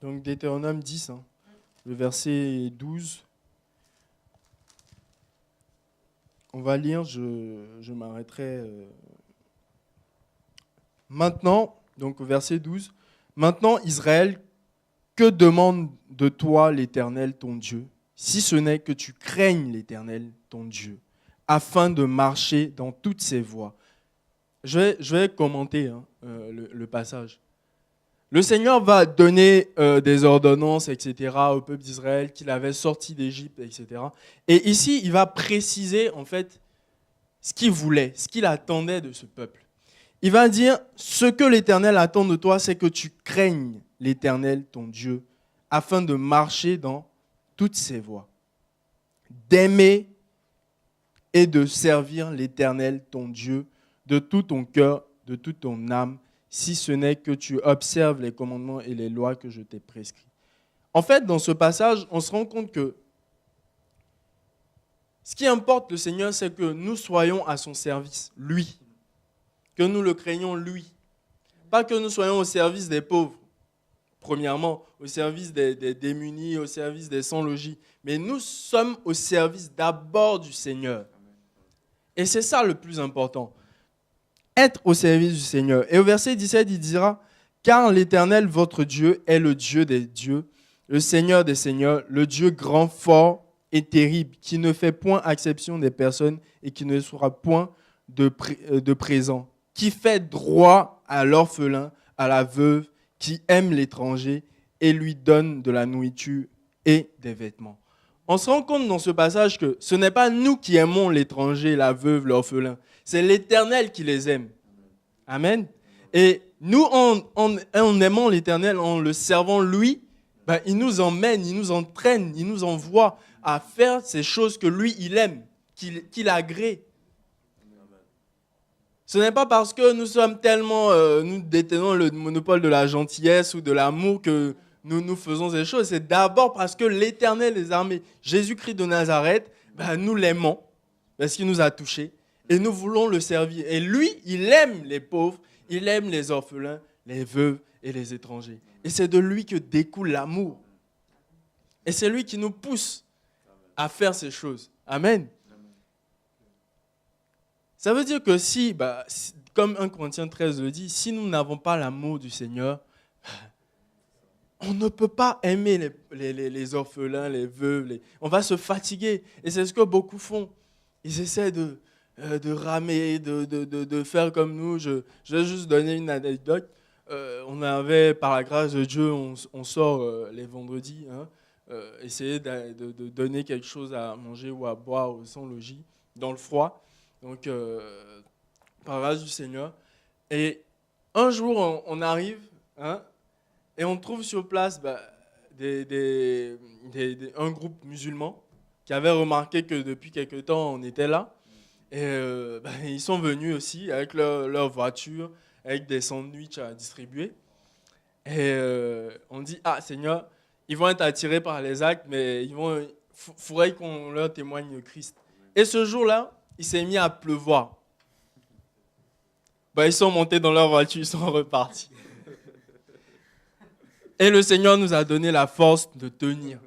Donc Deutéronome 10, le verset 12. On va lire, je m'arrêterai. Maintenant, donc au verset 12, « Maintenant, Israël, que demande de toi l'Éternel, ton Dieu, si ce n'est que tu craignes l'Éternel, ton Dieu, afin de marcher dans toutes ses voies. » Je vais commenter le passage. Le Seigneur va donner des ordonnances, etc., au peuple d'Israël qu'il avait sorti d'Égypte, etc. Et ici, il va préciser en fait ce qu'il voulait, ce qu'il attendait de ce peuple. Il va dire, ce que l'Éternel attend de toi, c'est que tu craignes l'Éternel, ton Dieu, afin de marcher dans toutes ses voies, d'aimer et de servir l'Éternel, ton Dieu, de tout ton cœur, de toute ton âme, si ce n'est que tu observes les commandements et les lois que je t'ai prescrits. En fait, dans ce passage, on se rend compte que ce qui importe le Seigneur, c'est que nous soyons à son service, lui. que nous le craignons lui. Pas que nous soyons au service des pauvres, premièrement, au service des démunis, au service des sans-logis, mais nous sommes au service d'abord du Seigneur. Et c'est ça le plus important, être au service du Seigneur. Et au verset 17, il dira, « Car l'Éternel, votre Dieu, est le Dieu des dieux, le Seigneur des seigneurs, le Dieu grand, fort et terrible, qui ne fait point exception des personnes et qui ne sera point de présent, qui fait droit à l'orphelin, à la veuve, qui aime l'étranger et lui donne de la nourriture et des vêtements. » On se rend compte dans ce passage que ce n'est pas nous qui aimons l'étranger, la veuve, l'orphelin. C'est l'Éternel qui les aime. Amen. Et nous, en aimant l'Éternel, en le servant lui, ben, il nous emmène, il nous entraîne, il nous envoie à faire ces choses que lui, il aime, qu'il agrée. Ce n'est pas parce que nous sommes tellement, nous détenons le monopole de la gentillesse ou de l'amour que nous faisons ces choses. C'est d'abord parce que l'Éternel des armées, Jésus-Christ de Nazareth, ben, nous l'aimons parce qu'il nous a touchés et nous voulons le servir. Et lui, il aime les pauvres, il aime les orphelins, les veuves et les étrangers. Et c'est de lui que découle l'amour. Et c'est lui qui nous pousse à faire ces choses. Amen. Ça veut dire que si, comme 1 Corinthiens 13 le dit, si nous n'avons pas l'amour du Seigneur, on ne peut pas aimer les orphelins, les veuves. On va se fatiguer. Et c'est ce que beaucoup font. Ils essaient de ramer, de faire comme nous. Je vais juste donner une anecdote. On avait, par la grâce de Dieu, on sort les vendredis, essayer de donner quelque chose à manger ou à boire au sans-logis, dans le froid. Donc, par la grâce du Seigneur. Et un jour, on arrive, et on trouve sur place un groupe musulman qui avait remarqué que depuis quelque temps, on était là. Et ils sont venus aussi avec leur voiture, avec des sandwichs à distribuer. Et on dit, « Ah, Seigneur, ils vont être attirés par les actes, mais il faudrait qu'on leur témoigne de Christ. » Et ce jour-là, il s'est mis à pleuvoir. Ils sont montés dans leur voiture, ils sont repartis. Et le Seigneur nous a donné la force de tenir.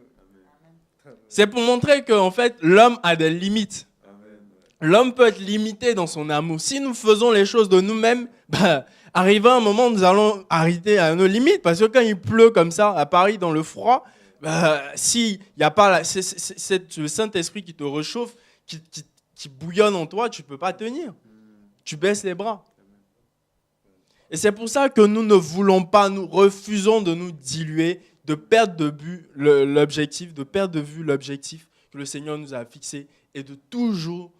C'est pour montrer qu'en fait, l'homme a des limites. L'homme peut être limité dans son amour. Si nous faisons les choses de nous-mêmes, arrivé un moment, nous allons arrêter à nos limites. Parce que quand il pleut comme ça, à Paris, dans le froid, s'il n'y a pas le Saint-Esprit qui te réchauffe, qui bouillonne en toi, tu ne peux pas tenir. Tu baisses les bras. Et c'est pour ça que nous ne voulons pas, nous refusons de nous diluer, de perdre de vue l'objectif, que le Seigneur nous a fixé et de toujours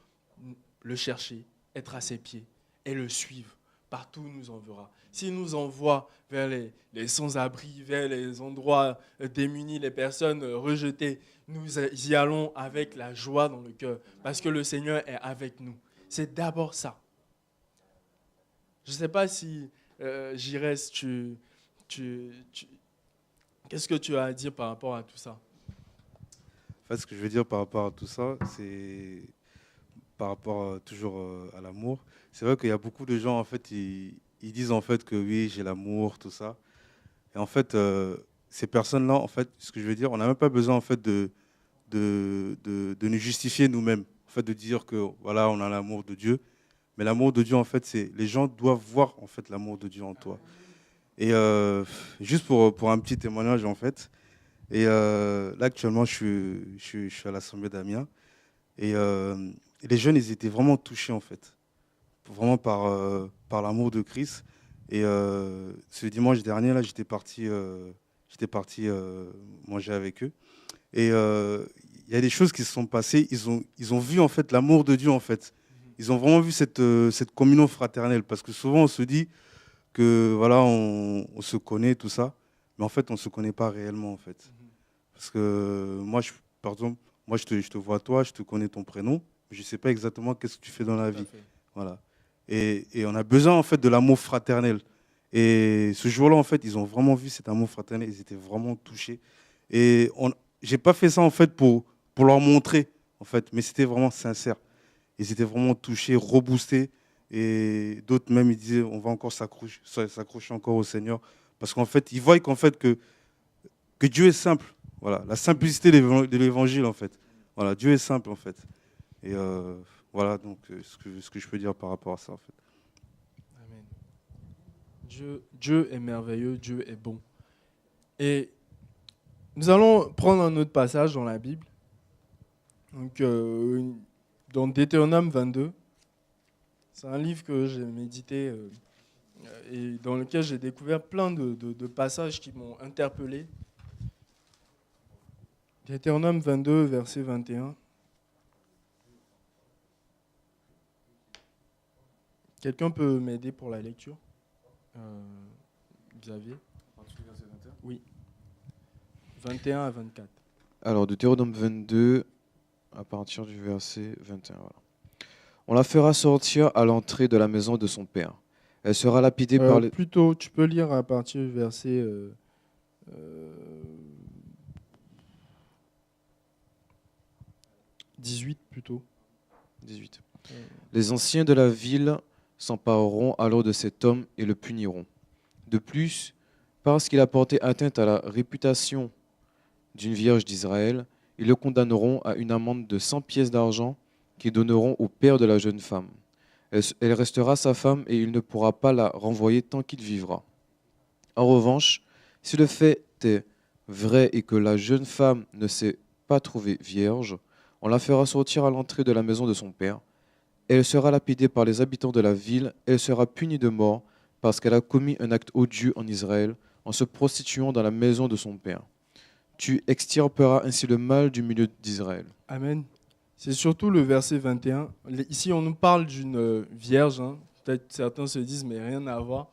le chercher, être à ses pieds et le suivre partout où il nous enverra. S'il nous envoie vers les sans-abri, vers les endroits démunis, les personnes rejetées, nous y allons avec la joie dans le cœur parce que le Seigneur est avec nous. C'est d'abord ça. Je ne sais pas si, Girès, qu'est-ce que tu as à dire par rapport à tout ça? En fait, ce que je veux dire par rapport à tout ça, c'est par rapport toujours à l'amour. C'est vrai qu'il y a beaucoup de gens, en fait, ils disent en fait que oui, j'ai l'amour, tout ça. Et en fait, ces personnes-là, en fait, ce que je veux dire, on n'a même pas besoin en fait de nous justifier nous-mêmes, en fait, de dire que voilà, on a l'amour de Dieu. Mais l'amour de Dieu, en fait, c'est les gens doivent voir en fait l'amour de Dieu en toi. Et juste pour un petit témoignage, en fait. Et là, actuellement, je suis à l'Assemblée d'Amiens. Et les jeunes, ils étaient vraiment touchés, en fait. Vraiment par l'amour de Christ. Et ce dimanche dernier, là, j'étais parti manger avec eux. Et il y a des choses qui se sont passées. Ils ont vu, en fait, l'amour de Dieu, en fait. Ils ont vraiment vu cette communion fraternelle. Parce que souvent, on se dit que, voilà, on se connaît, tout ça. Mais en fait, on ne se connaît pas réellement, en fait. Parce que moi, par exemple, moi, je te vois toi, je te connais ton prénom, mais je ne sais pas exactement qu'est-ce que tu fais dans la vie. Voilà. Et on a besoin, en fait, de l'amour fraternel. Et ce jour-là, en fait, ils ont vraiment vu cet amour fraternel. Ils étaient vraiment touchés. Et je n'ai pas fait ça, en fait, pour leur montrer, en fait, mais c'était vraiment sincère. Ils étaient vraiment touchés, reboostés. Et d'autres même, ils disaient, on va encore s'accrocher encore au Seigneur. Parce qu'en fait, ils voient que Dieu est simple. Voilà, la simplicité de l'évangile, en fait. Voilà, Dieu est simple, en fait. Et voilà, donc, ce que je peux dire par rapport à ça, en fait. Amen. Dieu est merveilleux, Dieu est bon. Et nous allons prendre un autre passage dans la Bible. Donc, dans Deutéronome 22. C'est un livre que j'ai médité et dans lequel j'ai découvert plein de passages qui m'ont interpellé. Deutéronome 22, verset 21. Quelqu'un peut m'aider pour la lecture Xavier? Oui. 21 à 24. Alors, Deutéronome 22, à partir du verset 21. Voilà. On la fera sortir à l'entrée de la maison de son père. Elle sera lapidée par les... Plutôt, tu peux lire à partir du verset 18 plutôt. 18. Les anciens de la ville s'empareront alors de cet homme et le puniront. De plus, parce qu'il a porté atteinte à la réputation d'une vierge d'Israël, ils le condamneront à une amende de 100 pièces d'argent qu'ils donneront au père de la jeune femme. Elle restera sa femme et il ne pourra pas la renvoyer tant qu'il vivra. En revanche, si le fait est vrai et que la jeune femme ne s'est pas trouvée vierge, on la fera sortir à l'entrée de la maison de son père. Elle sera lapidée par les habitants de la ville. Elle sera punie de mort parce qu'elle a commis un acte odieux en Israël en se prostituant dans la maison de son père. Tu extirperas ainsi le mal du milieu d'Israël. Amen. C'est surtout le verset 21. Ici, on nous parle d'une vierge. Peut-être certains se disent, mais rien à voir.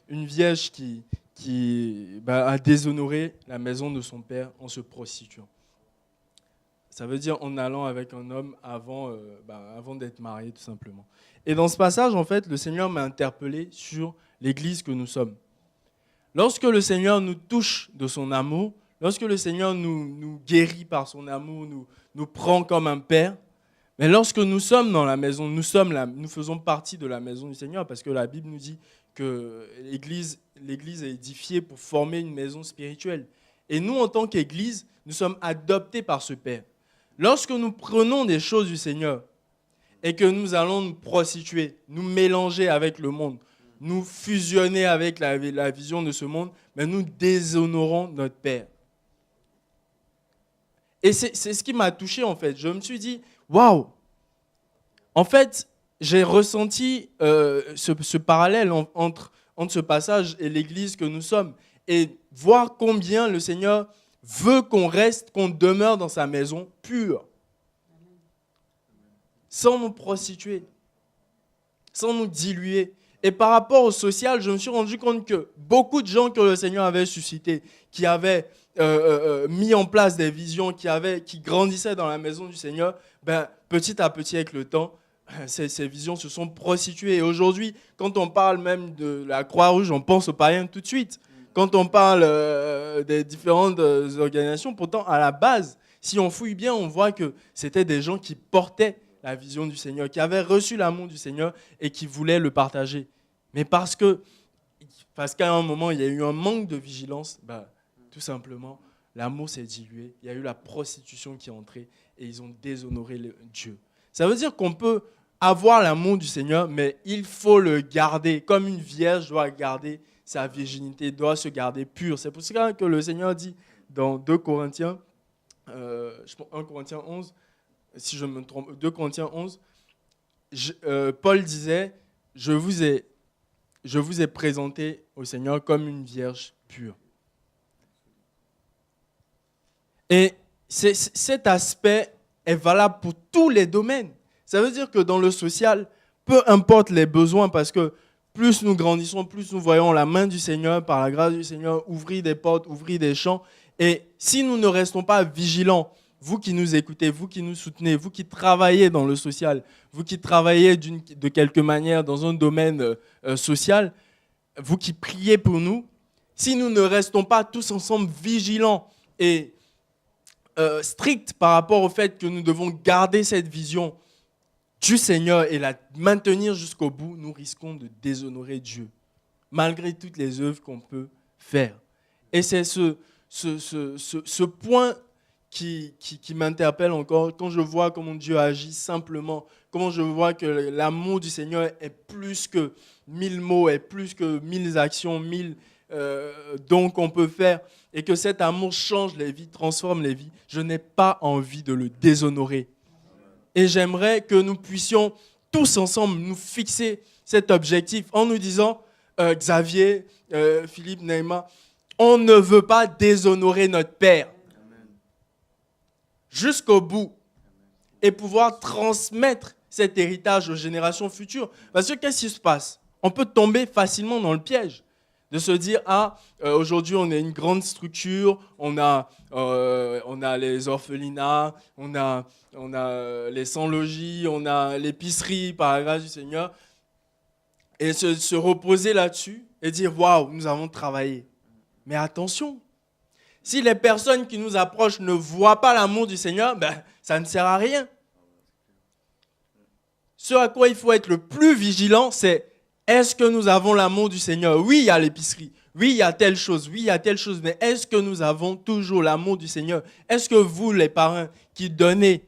Une vierge qui a déshonoré la maison de son père en se prostituant. Ça veut dire en allant avec un homme avant d'être marié, tout simplement. Et dans ce passage, en fait, le Seigneur m'a interpellé sur l'Église que nous sommes. Lorsque le Seigneur nous touche de son amour, lorsque le Seigneur nous guérit par son amour, nous prend comme un père, mais lorsque nous sommes dans la maison, nous faisons partie de la maison du Seigneur, parce que la Bible nous dit que l'Église est édifiée pour former une maison spirituelle. Et nous, en tant qu'Église, nous sommes adoptés par ce Père. Lorsque nous prenons des choses du Seigneur et que nous allons nous prostituer, nous mélanger avec le monde, nous fusionner avec la vision de ce monde, mais nous déshonorons notre Père. Et c'est ce qui m'a touché, en fait. Je me suis dit, waouh! En fait, j'ai ressenti ce parallèle entre ce passage et l'Église que nous sommes. Et voir combien le Seigneur veut qu'on reste, qu'on demeure dans sa maison pure. Sans nous prostituer. Sans nous diluer. Et par rapport au social, je me suis rendu compte que beaucoup de gens que le Seigneur avait suscités, qui avaient mis en place des visions, qui grandissaient dans la maison du Seigneur, petit à petit avec le temps, ces visions se sont prostituées. Et aujourd'hui, quand on parle même de la Croix-Rouge, on pense aux païens tout de suite. Quand on parle des différentes organisations, pourtant à la base, si on fouille bien, on voit que c'était des gens qui portaient la vision du Seigneur, qui avaient reçu l'amour du Seigneur et qui voulaient le partager. Mais parce qu'à un moment, il y a eu un manque de vigilance, tout simplement, l'amour s'est dilué. Il y a eu la prostitution qui est entrée et ils ont déshonoré Dieu. Ça veut dire qu'on peut avoir l'amour du Seigneur, mais il faut le garder. Comme une vierge doit garder sa virginité, doit se garder pure. C'est pour ça que le Seigneur dit dans 2 Corinthiens, 1 Corinthiens 11, si je me trompe, 2 Corinthiens 11, Paul disait, je vous ai présenté au Seigneur comme une vierge pure. Et cet aspect est valable pour tous les domaines. Ça veut dire que dans le social, peu importe les besoins, parce que plus nous grandissons, plus nous voyons la main du Seigneur, par la grâce du Seigneur, ouvrir des portes, ouvrir des champs. Et si nous ne restons pas vigilants, vous qui nous écoutez, vous qui nous soutenez, vous qui travaillez dans le social, vous qui travaillez de quelque manière dans un domaine social, vous qui priez pour nous, si nous ne restons pas tous ensemble vigilants et stricts par rapport au fait que nous devons garder cette vision du Seigneur et la maintenir jusqu'au bout, nous risquons de déshonorer Dieu, malgré toutes les œuvres qu'on peut faire. Et c'est ce point qui m'interpelle encore, quand je vois comment Dieu agit simplement, comment je vois que l'amour du Seigneur est plus que 1000 mots, est plus que 1000 actions, 1000 dons qu'on peut faire, et que cet amour change les vies, transforme les vies. Je n'ai pas envie de le déshonorer. Et j'aimerais que nous puissions tous ensemble nous fixer cet objectif en nous disant, Xavier, Philippe, Neymar, on ne veut pas déshonorer notre Père jusqu'au bout et pouvoir transmettre cet héritage aux générations futures. Parce que qu'est-ce qui se passe? On peut tomber facilement dans le piège de se dire, aujourd'hui on est une grande structure, on a les orphelinats, on a les sans-logis, on a l'épicerie par la grâce du Seigneur, et se reposer là-dessus et dire, waouh, nous avons travaillé. Mais attention, si les personnes qui nous approchent ne voient pas l'amour du Seigneur, ça ne sert à rien. Ce à quoi il faut être le plus vigilant, c'est est-ce que nous avons l'amour du Seigneur? Oui, il y a l'épicerie. Oui, il y a telle chose. Oui, il y a telle chose. Mais est-ce que nous avons toujours l'amour du Seigneur? Est-ce que vous, les parents qui donnez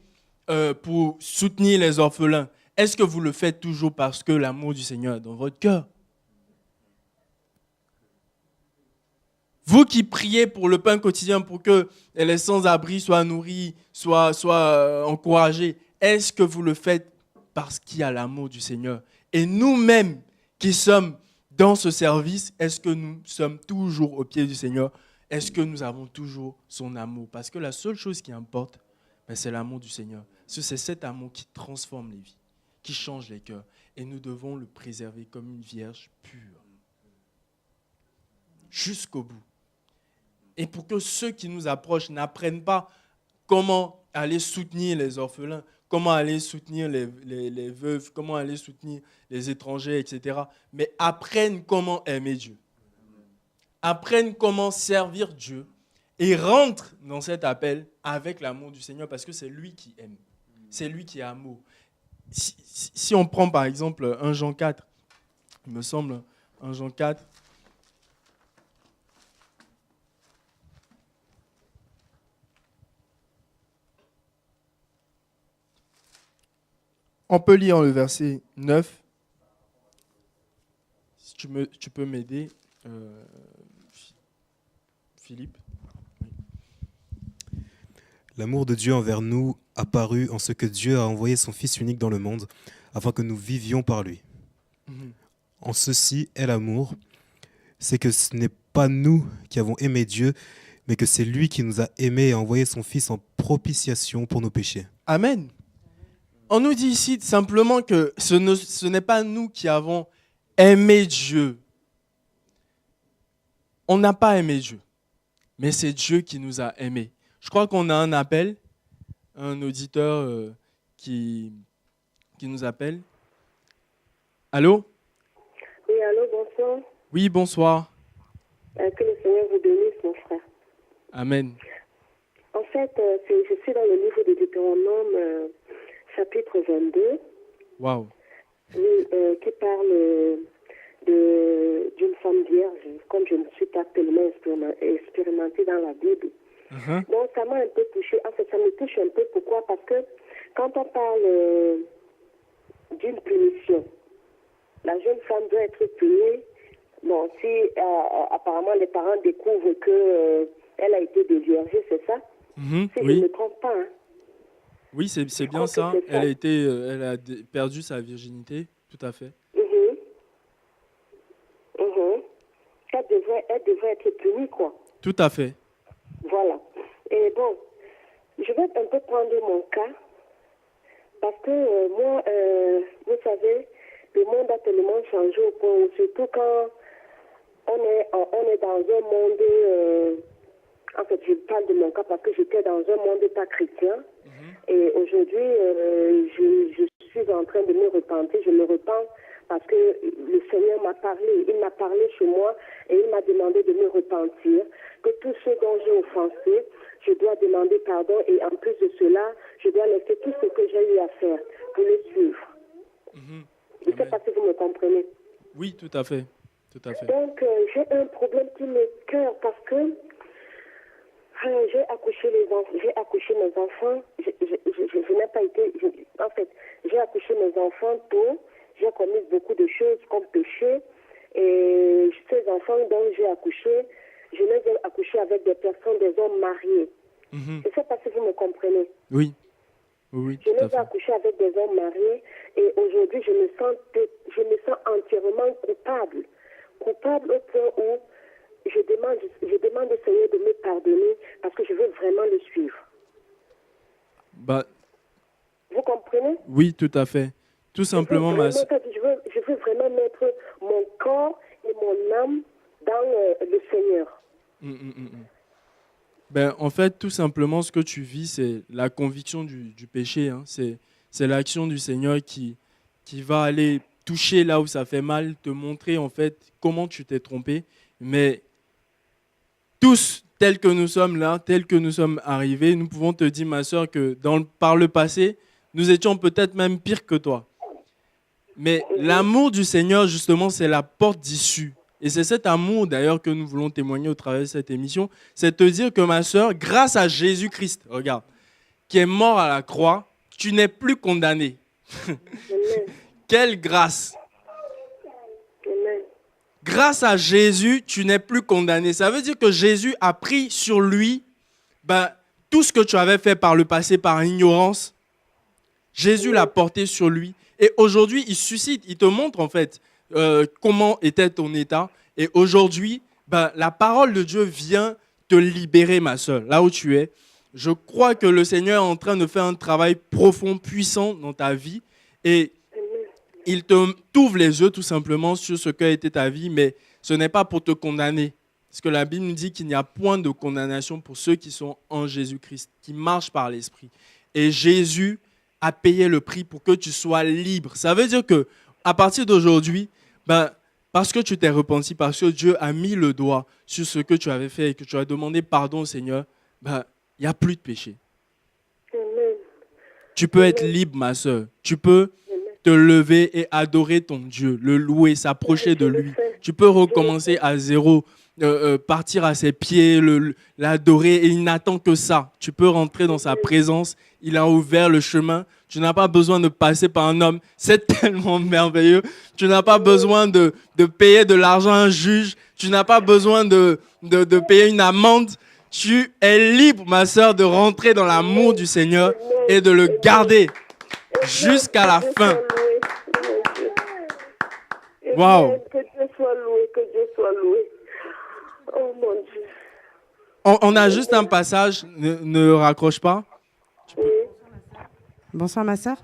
pour soutenir les orphelins, est-ce que vous le faites toujours parce que l'amour du Seigneur est dans votre cœur? Vous qui priez pour le pain quotidien, pour que les sans-abri soient nourris, soient encouragés, est-ce que vous le faites parce qu'il y a l'amour du Seigneur? Et nous-mêmes qui sommes dans ce service, est-ce que nous sommes toujours au pied du Seigneur? Est-ce que nous avons toujours son amour? Parce que la seule chose qui importe, c'est l'amour du Seigneur. Parce que c'est cet amour qui transforme les vies, qui change les cœurs. Et nous devons le préserver comme une vierge pure. Jusqu'au bout. Et pour que ceux qui nous approchent n'apprennent pas comment aller soutenir les orphelins, comment aller soutenir les veuves, comment aller soutenir les étrangers, etc. Mais apprennent comment aimer Dieu. Apprennent comment servir Dieu et rentrent dans cet appel avec l'amour du Seigneur parce que c'est lui qui aime. C'est lui qui est amour. Si on prend par exemple 1 Jean 4, il me semble, 1 Jean 4, on peut lire le verset 9. Si tu peux m'aider, Philippe. L'amour de Dieu envers nous apparut en ce que Dieu a envoyé son Fils unique dans le monde, afin que nous vivions par lui. En ceci est l'amour, c'est que ce n'est pas nous qui avons aimé Dieu, mais que c'est lui qui nous a aimés et a envoyé son Fils en propitiation pour nos péchés. Amen. On nous dit ici simplement que ce n'est pas nous qui avons aimé Dieu. On n'a pas aimé Dieu, mais c'est Dieu qui nous a aimés. Je crois qu'on a un appel, un auditeur qui nous appelle. Allô? Oui, allô, bonsoir. Oui, bonsoir. Que le Seigneur vous bénisse, mon frère. Amen. En fait, je suis dans le livre de Deutéronome, chapitre 22. Waouh. Oui, qui parle d'une femme vierge, comme je ne suis pas tellement expérimentée dans la Bible. Donc, ça m'a un peu touchée. En fait, ça me touche un peu. Pourquoi? Parce que quand on parle d'une punition, la jeune femme doit être punie. Bon, si apparemment les parents découvrent qu'elle a été déviergée, c'est ça? Si je ne me trompe pas. Hein. Oui, c'est bien ça. Elle a perdu sa virginité, tout à fait. Elle devrait être punie, quoi. Tout à fait. Voilà. Et bon, je vais un peu prendre mon cas, parce que moi, vous savez, le monde a tellement changé au point où, surtout quand on est dans un monde, en fait, je parle de mon cas parce que j'étais dans un monde pas chrétien, et aujourd'hui, je suis en train de me repentir, je me repens parce que le Seigneur m'a parlé, il m'a parlé chez moi et il m'a demandé de me repentir, que tous ceux dont j'ai offensé, je dois demander pardon et en plus de cela, je dois laisser tout ce que j'ai eu à faire. pour le suivre. Mhm. Je ne sais Amen. pas si vous me comprenez. Oui, tout à fait. Tout à fait. Donc, j'ai un problème qui m'écoeure parce que j'ai accouché mes enfants. Je n'ai pas été. En fait, j'ai accouché mes enfants tôt. J'ai commis beaucoup de choses comme péché. Et ces enfants dont j'ai accouché, je les ai accouchés avec des personnes, des hommes mariés. Mhm. Je ne sais pas si vous me comprenez. Oui. Oui, oui, Je tout à les ai fait. accouchés avec des hommes mariés. Et aujourd'hui, je me sens entièrement coupable. Coupable au point où je demande au Seigneur de me pardonner parce que je veux vraiment le suivre. Bah, Vous comprenez? oui, tout à fait. Tout simplement, Je veux vraiment mettre mon corps et mon âme dans le Seigneur. Ben, en fait, tout simplement, ce que tu vis, c'est la conviction du péché. Hein. C'est l'action du Seigneur qui va aller toucher là où ça fait mal, te montrer en fait comment tu t'es trompé. Mais tous, tels que nous sommes là, tels que nous sommes arrivés, nous pouvons te dire, ma soeur, que par le passé, nous étions peut-être même pires que toi. Mais l'amour du Seigneur, justement, c'est la porte d'issue. Et c'est cet amour, d'ailleurs, que nous voulons témoigner au travers de cette émission. C'est te dire que, ma soeur, grâce à Jésus-Christ, regarde, qui est mort à la croix, tu n'es plus condamné. Quelle grâce! Amen. Grâce à Jésus, tu n'es plus condamné. Ça veut dire que Jésus a pris sur lui tout ce que tu avais fait par le passé, par ignorance. Jésus l'a porté sur lui. Et aujourd'hui, il suscite, il te montre en fait comment était ton état. Et aujourd'hui, la parole de Dieu vient te libérer, ma soeur, là où tu es. Je crois que le Seigneur est en train de faire un travail profond, puissant dans ta vie. Et il t'ouvre les yeux tout simplement sur ce qu'a été ta vie, mais ce n'est pas pour te condamner. Parce que la Bible nous dit qu'il n'y a point de condamnation pour ceux qui sont en Jésus-Christ, qui marchent par l'Esprit. Et Jésus a payé le prix pour que tu sois libre. Ça veut dire que à partir d'aujourd'hui, parce que tu t'es repenti, parce que Dieu a mis le doigt sur ce que tu avais fait et que tu as demandé pardon au Seigneur, il n'y a plus de péché. Amen. Tu peux être libre, ma soeur. Tu peux te lever et adorer ton Dieu, le louer, s'approcher de lui. Tu peux recommencer à zéro, partir à ses pieds, l'adorer, et il n'attend que ça. Tu peux rentrer dans sa présence, il a ouvert le chemin. Tu n'as pas besoin de passer par un homme, c'est tellement merveilleux. Tu n'as pas besoin de payer de l'argent à un juge, tu n'as pas besoin de payer une amende. Tu es libre, ma soeur, de rentrer dans l'amour du Seigneur et de le garder jusqu'à la fin. Waouh. Que Dieu soit loué, que Dieu soit loué. Oh mon Dieu. On a juste un passage, ne raccroche pas. Oui. Bonsoir ma sœur.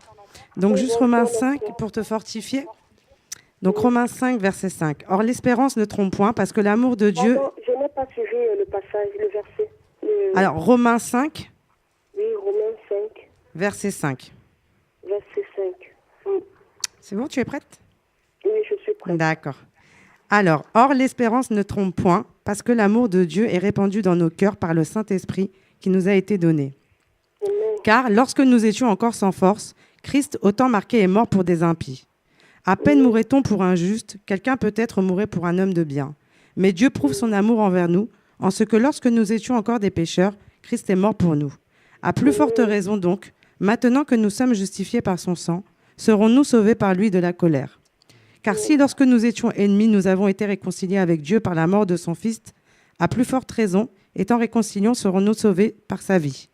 Donc juste Romains 5 pour te fortifier. Donc Romains 5, verset 5. Or l'espérance ne trompe point parce que l'amour de Dieu... Pardon, je n'ai pas suivi le passage, le verset. Alors Romains 5, Oui, Romains 5, verset 5. verset 5. C'est bon, tu es prête? Oui, je suis prête. D'accord. Alors, or l'espérance ne trompe point parce que l'amour de Dieu est répandu dans nos cœurs par le Saint-Esprit qui nous a été donné. Amen. Car lorsque nous étions encore sans force, Christ, autant marqué, est mort pour des impies. À peine mourrait-on pour un juste, quelqu'un peut-être mourrait pour un homme de bien. Mais Dieu prouve son amour envers nous, en ce que lorsque nous étions encore des pécheurs, Christ est mort pour nous. À plus forte raison donc, maintenant que nous sommes justifiés par son sang, serons-nous sauvés par lui de la colère. Car si lorsque nous étions ennemis, nous avons été réconciliés avec Dieu par la mort de son Fils, à plus forte raison, étant réconciliés, serons-nous sauvés par sa vie.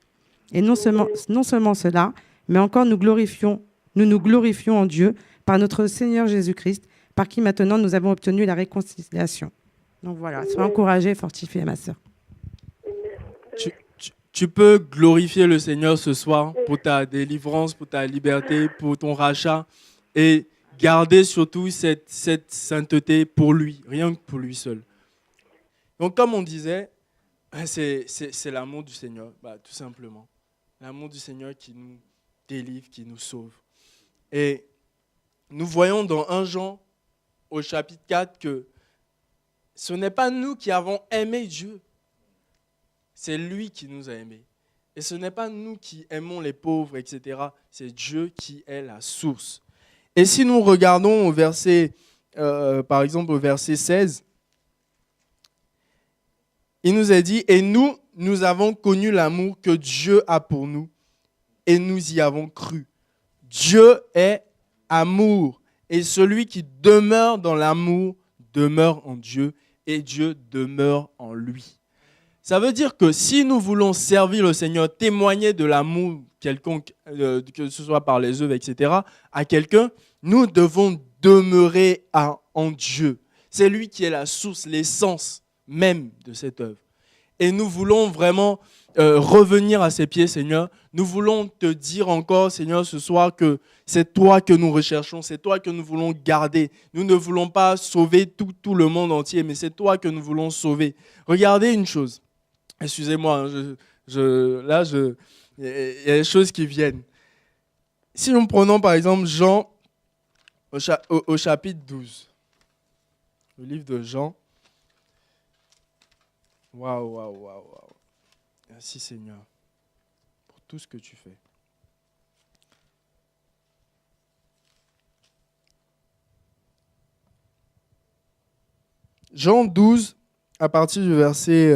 Et non seulement cela, mais encore nous nous glorifions en Dieu par notre Seigneur Jésus-Christ, par qui maintenant nous avons obtenu la réconciliation. Donc voilà, sois encouragée et fortifiée, ma sœur. Tu peux glorifier le Seigneur ce soir pour ta délivrance, pour ta liberté, pour ton rachat, et garder surtout cette sainteté pour lui, rien que pour lui seul. Donc comme on disait, c'est l'amour du Seigneur, tout simplement. L'amour du Seigneur qui nous délivre, qui nous sauve. Et nous voyons dans 1 Jean, au chapitre 4, que ce n'est pas nous qui avons aimé Dieu, c'est lui qui nous a aimés. Et ce n'est pas nous qui aimons les pauvres, etc. C'est Dieu qui est la source. Et si nous regardons au verset, par exemple au verset 16, il nous a dit, « Et nous avons connu l'amour que Dieu a pour nous, et nous y avons cru. » Dieu est amour, et celui qui demeure dans l'amour demeure en Dieu, et Dieu demeure en lui. Ça veut dire que si nous voulons servir le Seigneur, témoigner de l'amour quelconque, que ce soit par les œuvres, etc., à quelqu'un, nous devons demeurer en Dieu. C'est lui qui est la source, l'essence même de cette œuvre. Et nous voulons vraiment revenir à ses pieds, Seigneur. Nous voulons te dire encore, Seigneur, ce soir que c'est toi que nous recherchons, c'est toi que nous voulons garder. Nous ne voulons pas sauver tout le monde entier, mais c'est toi que nous voulons sauver. Regardez une chose. Excusez-moi, il y a des choses qui viennent. Si nous prenons par exemple Jean au chapitre 12, le livre de Jean. Waouh. Merci Seigneur pour tout ce que tu fais. Jean 12, à partir du verset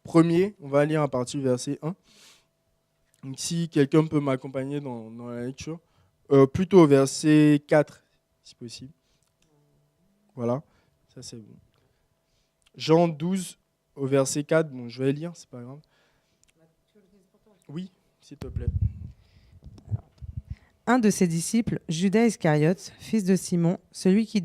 1er, on va lire à partir du verset 1. Donc, si quelqu'un peut m'accompagner dans la lecture, plutôt au verset 4, si possible. Voilà, ça c'est bon. Jean 12, au verset 4, bon, je vais lire, c'est pas grave. Oui, s'il te plaît. Un de ses disciples, Judas Iscariote, fils de Simon, celui qui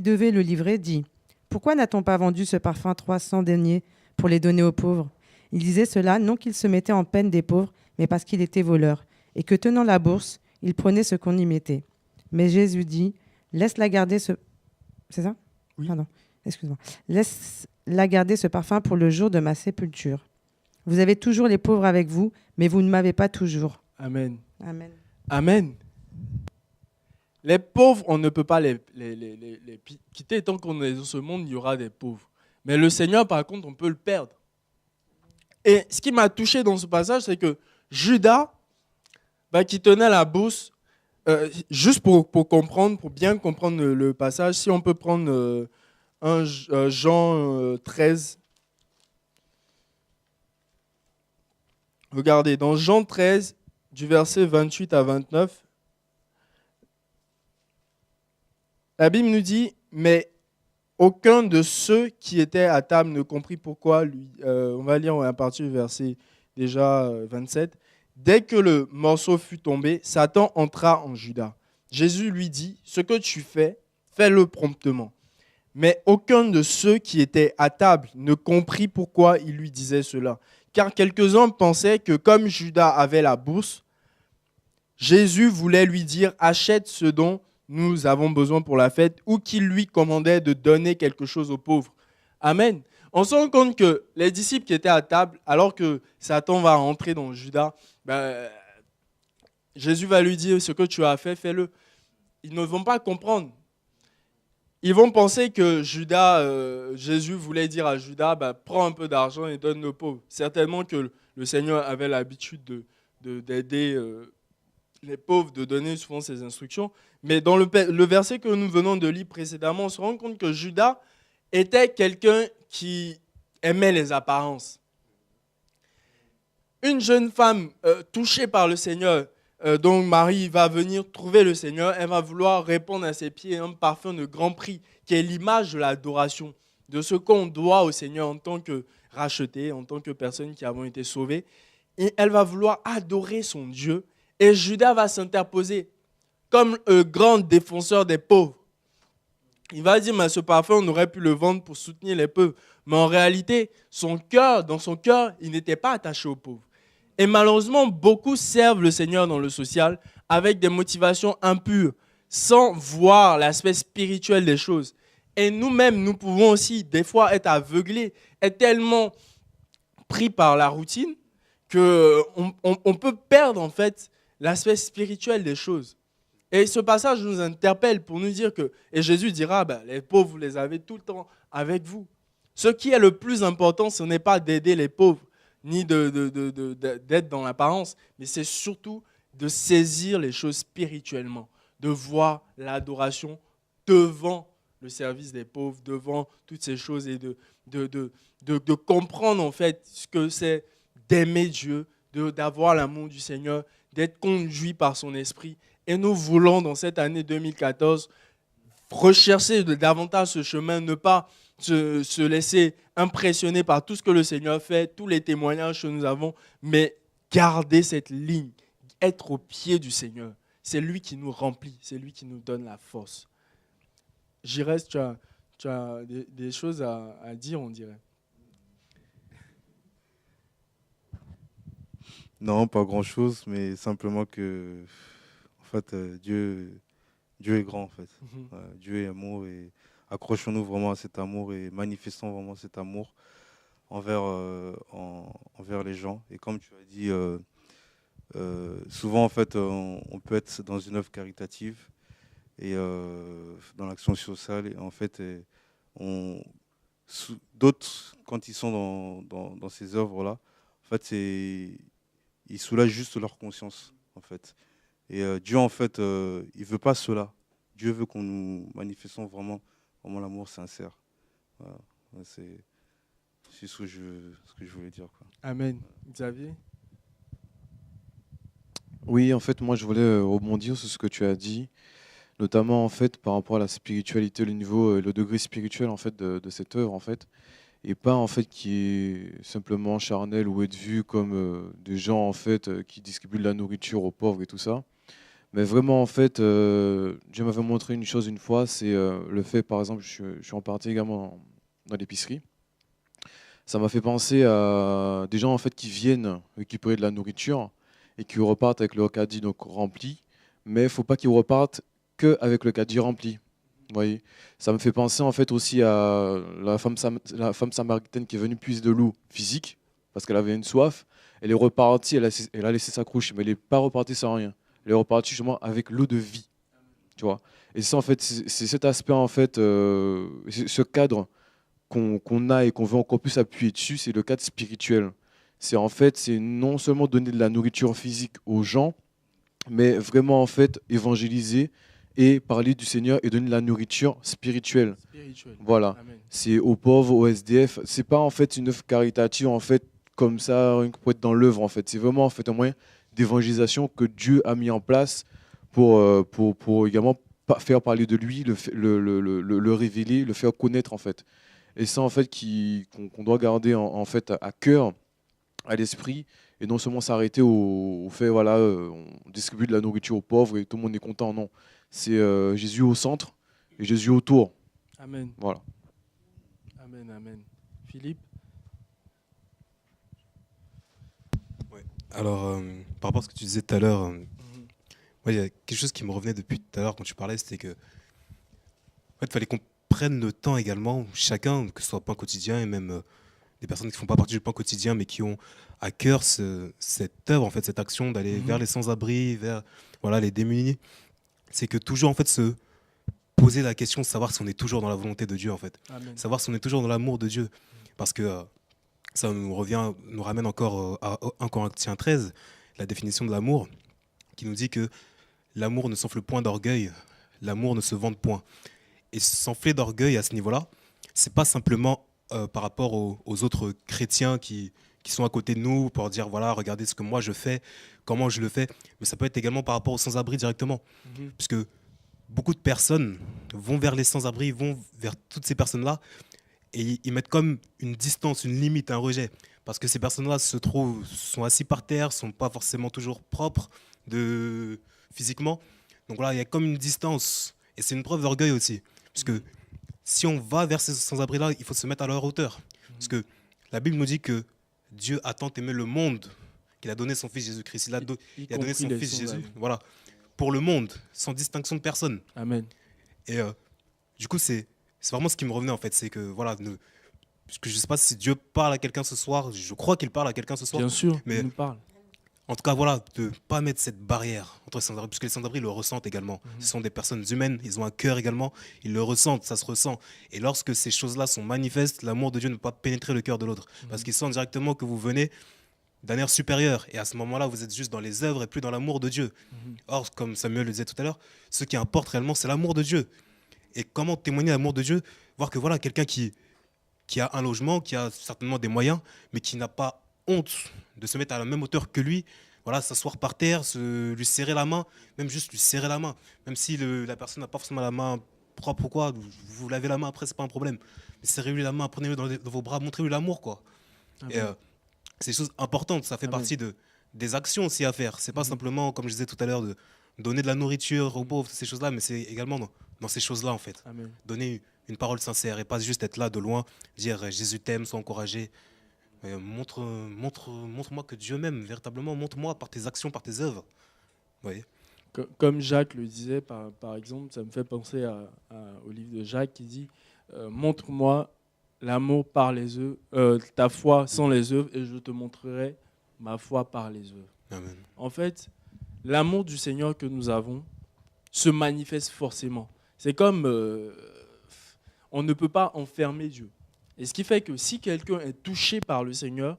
devait le livrer, dit « Pourquoi n'a-t-on pas vendu ce parfum 300 deniers pour les donner aux pauvres ?» Il disait cela non qu'il se mettait en peine des pauvres, mais parce qu'il était voleur, et que tenant la bourse, il prenait ce qu'on y mettait. Mais Jésus dit « Laisse-la garder ce... » C'est ça ? Oui. Pardon, excuse-moi. « Laisse-la garder ce parfum pour le jour de ma sépulture. Vous avez toujours les pauvres avec vous, mais vous ne m'avez pas toujours. » Amen. Amen. Amen. Les pauvres, on ne peut pas les quitter. Tant qu'on est dans ce monde, il y aura des pauvres. Mais le Seigneur, par contre, on peut le perdre. Et ce qui m'a touché dans ce passage, c'est que Judas, qui tenait la bourse, juste pour comprendre, pour bien comprendre le passage, si on peut prendre Jean 13. Regardez, dans Jean 13, du verset 28 à 29, la Bible nous dit « Mais aucun de ceux qui étaient à table ne comprit pourquoi lui. » On va lire à partir du verset déjà 27. « Dès que le morceau fut tombé, Satan entra en Judas. Jésus lui dit « Ce que tu fais, fais-le promptement. » Mais aucun de ceux qui étaient à table ne comprit pourquoi il lui disait cela. Car quelques-uns pensaient que comme Judas avait la bourse, Jésus voulait lui dire « Achète ce dont nous avons besoin pour la fête » ou qu'il lui commandait de donner quelque chose aux pauvres. Amen. On se rend compte que les disciples qui étaient à table, alors que Satan va entrer dans Judas, Jésus va lui dire « Ce que tu as fait, fais-le ». Ils ne vont pas comprendre. Ils vont penser que Jésus voulait dire à Judas « Prends un peu d'argent et donne aux pauvres ». Certainement que le Seigneur avait l'habitude d'aider les pauvres, de donner souvent ses instructions. Mais dans le verset que nous venons de lire précédemment, on se rend compte que Judas était quelqu'un qui aimait les apparences. Une jeune femme touchée par le Seigneur, dont Marie va venir trouver le Seigneur, elle va vouloir répandre à ses pieds un parfum de grand prix, qui est l'image de l'adoration, de ce qu'on doit au Seigneur en tant que racheté, en tant que personne qui avons été sauvée. Et elle va vouloir adorer son Dieu. Et Judas va s'interposer comme un grand défenseur des pauvres. Il va dire, mais ce parfum, on aurait pu le vendre pour soutenir les pauvres. Mais en réalité, dans son cœur, il n'était pas attaché aux pauvres. Et malheureusement, beaucoup servent le Seigneur dans le social avec des motivations impures, sans voir l'aspect spirituel des choses. Et nous-mêmes, nous pouvons aussi des fois être aveuglés, être tellement pris par la routine qu'on peut perdre en fait l'aspect spirituel des choses. Et ce passage nous interpelle pour nous dire que, et Jésus dira, les pauvres, vous les avez tout le temps avec vous. Ce qui est le plus important, ce n'est pas d'aider les pauvres, ni d'être dans l'apparence, mais c'est surtout de saisir les choses spirituellement, de voir l'adoration devant le service des pauvres, devant toutes ces choses et de comprendre en fait ce que c'est d'aimer Dieu, d'avoir l'amour du Seigneur, d'être conduit par son esprit. Et nous voulons dans cette année 2014 rechercher davantage ce chemin, ne pas se laisser impressionner par tout ce que le Seigneur fait, tous les témoignages que nous avons, mais garder cette ligne, être au pied du Seigneur. C'est lui qui nous remplit, c'est lui qui nous donne la force. J'irais, tu as des choses à dire, on dirait. Non, pas grand-chose, mais simplement que, en fait, Dieu est grand, en fait. Dieu est amour et accrochons-nous vraiment à cet amour et manifestons vraiment cet amour envers les gens. Et comme tu as dit, souvent, en fait, on peut être dans une œuvre caritative et dans l'action sociale. Et en fait, d'autres, quand ils sont dans ces œuvres-là, en fait, ils soulagent juste leur conscience, en fait. Et Dieu, en fait, il veut pas cela. Dieu veut qu'on nous manifestons vraiment l'amour sincère. Voilà. C'est ce que je voulais dire, quoi. Amen. Xavier? Oui, en fait, moi, je voulais rebondir sur ce que tu as dit, notamment en fait par rapport à la spiritualité, le niveau, le degré spirituel en fait de cette œuvre en fait, et pas en fait qui est simplement charnel ou être vu comme des gens en fait qui distribuent de la nourriture aux pauvres et tout ça. Mais vraiment en fait, Dieu m'avait montré une chose une fois, c'est le fait, par exemple, je suis en partie également dans l'épicerie. Ça m'a fait penser à des gens en fait qui viennent récupérer de la nourriture et qui repartent avec leur caddie donc rempli, mais il ne faut pas qu'ils repartent qu'avec le caddie rempli. Vous voyez, ça me fait penser en fait aussi à la femme samaritaine qui est venue puiser de l'eau physique parce qu'elle avait une soif. Elle est repartie, elle a laissé sa cruche, mais elle n'est pas repartie sans rien. Elle est repartie justement avec l'eau de vie. Tu vois. Et ça en fait, c'est cet aspect en fait, ce cadre qu'on a et qu'on veut encore plus appuyer dessus, c'est le cadre spirituel. C'est en fait, c'est non seulement donner de la nourriture physique aux gens, mais vraiment en fait évangéliser et parler du Seigneur et donner de la nourriture spirituelle. Voilà. Amen. C'est aux pauvres, aux SDF. C'est pas en fait une œuvre caritative en fait comme ça rien que pour être dans l'œuvre en fait. C'est vraiment en fait un moyen d'évangélisation que Dieu a mis en place pour également faire parler de lui, le révéler, le faire connaître en fait. Et ça en fait qu'on doit garder en fait à cœur, à l'esprit, et non seulement s'arrêter au fait voilà on distribue de la nourriture aux pauvres et tout le monde est content. Non, c'est Jésus au centre et Jésus autour. Amen. Voilà. Amen, amen. Philippe? Ouais. Alors, par rapport à ce que tu disais tout à l'heure, moi, il y a quelque chose qui me revenait depuis tout à l'heure quand tu parlais, c'était que en fait, il fallait qu'on prenne le temps également, chacun, que ce soit Pain Quotidien et même des personnes qui ne font pas partie du Pain Quotidien, mais qui ont à cœur cette œuvre, en fait, cette action d'aller vers les sans-abri, vers voilà, les démunis. C'est que toujours en fait se poser la question de savoir si on est toujours dans la volonté de Dieu, en fait. Amen. Savoir si on est toujours dans l'amour de Dieu. Parce que ça nous ramène encore à 1 Corinthiens 13, la définition de l'amour, qui nous dit que l'amour ne s'enfle point d'orgueil, l'amour ne se vante point. Et s'enfler d'orgueil à ce niveau-là, c'est pas simplement par rapport aux autres chrétiens qui sont à côté de nous pour dire voilà, regardez ce que moi je fais, comment je le fais, mais ça peut être également par rapport aux sans-abri directement. Parce que beaucoup de personnes vont vers les sans-abri, vont vers toutes ces personnes-là, et ils mettent comme une distance, une limite, un rejet. Parce que ces personnes-là sont assis par terre, sont pas forcément toujours propres physiquement. Donc voilà, il y a comme une distance. Et c'est une preuve d'orgueil aussi. Parce que si on va vers ces sans-abri-là, il faut se mettre à leur hauteur. Parce que la Bible nous dit que Dieu a tant aimé le monde qu'il a donné son fils Jésus-Christ. Il a donné son fils Jésus, voilà, pour le monde, sans distinction de personne. Amen. Et du coup, c'est vraiment ce qui me revenait en fait. C'est que voilà, parce que je ne sais pas si Dieu parle à quelqu'un ce soir. Je crois qu'il parle à quelqu'un ce soir. Bien sûr, mais il nous parle. En tout cas, voilà, de ne pas mettre cette barrière entre les sans-abri, puisque les sans-abri le ressentent également. Ce sont des personnes humaines, ils ont un cœur également, ils le ressentent, ça se ressent. Et lorsque ces choses-là sont manifestes, l'amour de Dieu ne peut pas pénétrer le cœur de l'autre, parce qu'ils sentent directement que vous venez d'un air supérieur. Et à ce moment-là, vous êtes juste dans les œuvres et plus dans l'amour de Dieu. Or, comme Samuel le disait tout à l'heure, ce qui importe réellement, c'est l'amour de Dieu. Et comment témoigner l'amour de Dieu? Voir que voilà, quelqu'un qui a un logement, qui a certainement des moyens, mais qui n'a pas honte de se mettre à la même hauteur que lui, voilà, s'asseoir par terre, lui serrer la main, même juste lui serrer la main, même si la personne n'a pas forcément la main propre ou quoi, vous lavez la main après, c'est pas un problème. Mais serrez-lui la main, prenez-le dans vos bras, montrez-lui l'amour, quoi. Et c'est des choses importantes, ça fait partie des actions aussi à faire. C'est pas simplement, comme je disais tout à l'heure, de donner de la nourriture aux pauvres, ces choses-là, mais c'est également dans ces choses-là, en fait. Amen. Donner une parole sincère et pas juste être là de loin, dire Jésus t'aime, sois encouragé. Montre-moi que Dieu m'aime, véritablement. Montre-moi par tes actions, par tes œuvres. Vous voyez? Comme Jacques le disait, par exemple, ça me fait penser au livre de Jacques qui dit montre-moi l'amour par les œuvres, ta foi sans les œuvres, et je te montrerai ma foi par les œuvres. Amen. En fait, l'amour du Seigneur que nous avons se manifeste forcément. C'est comme on ne peut pas enfermer Dieu. Et ce qui fait que si quelqu'un est touché par le Seigneur,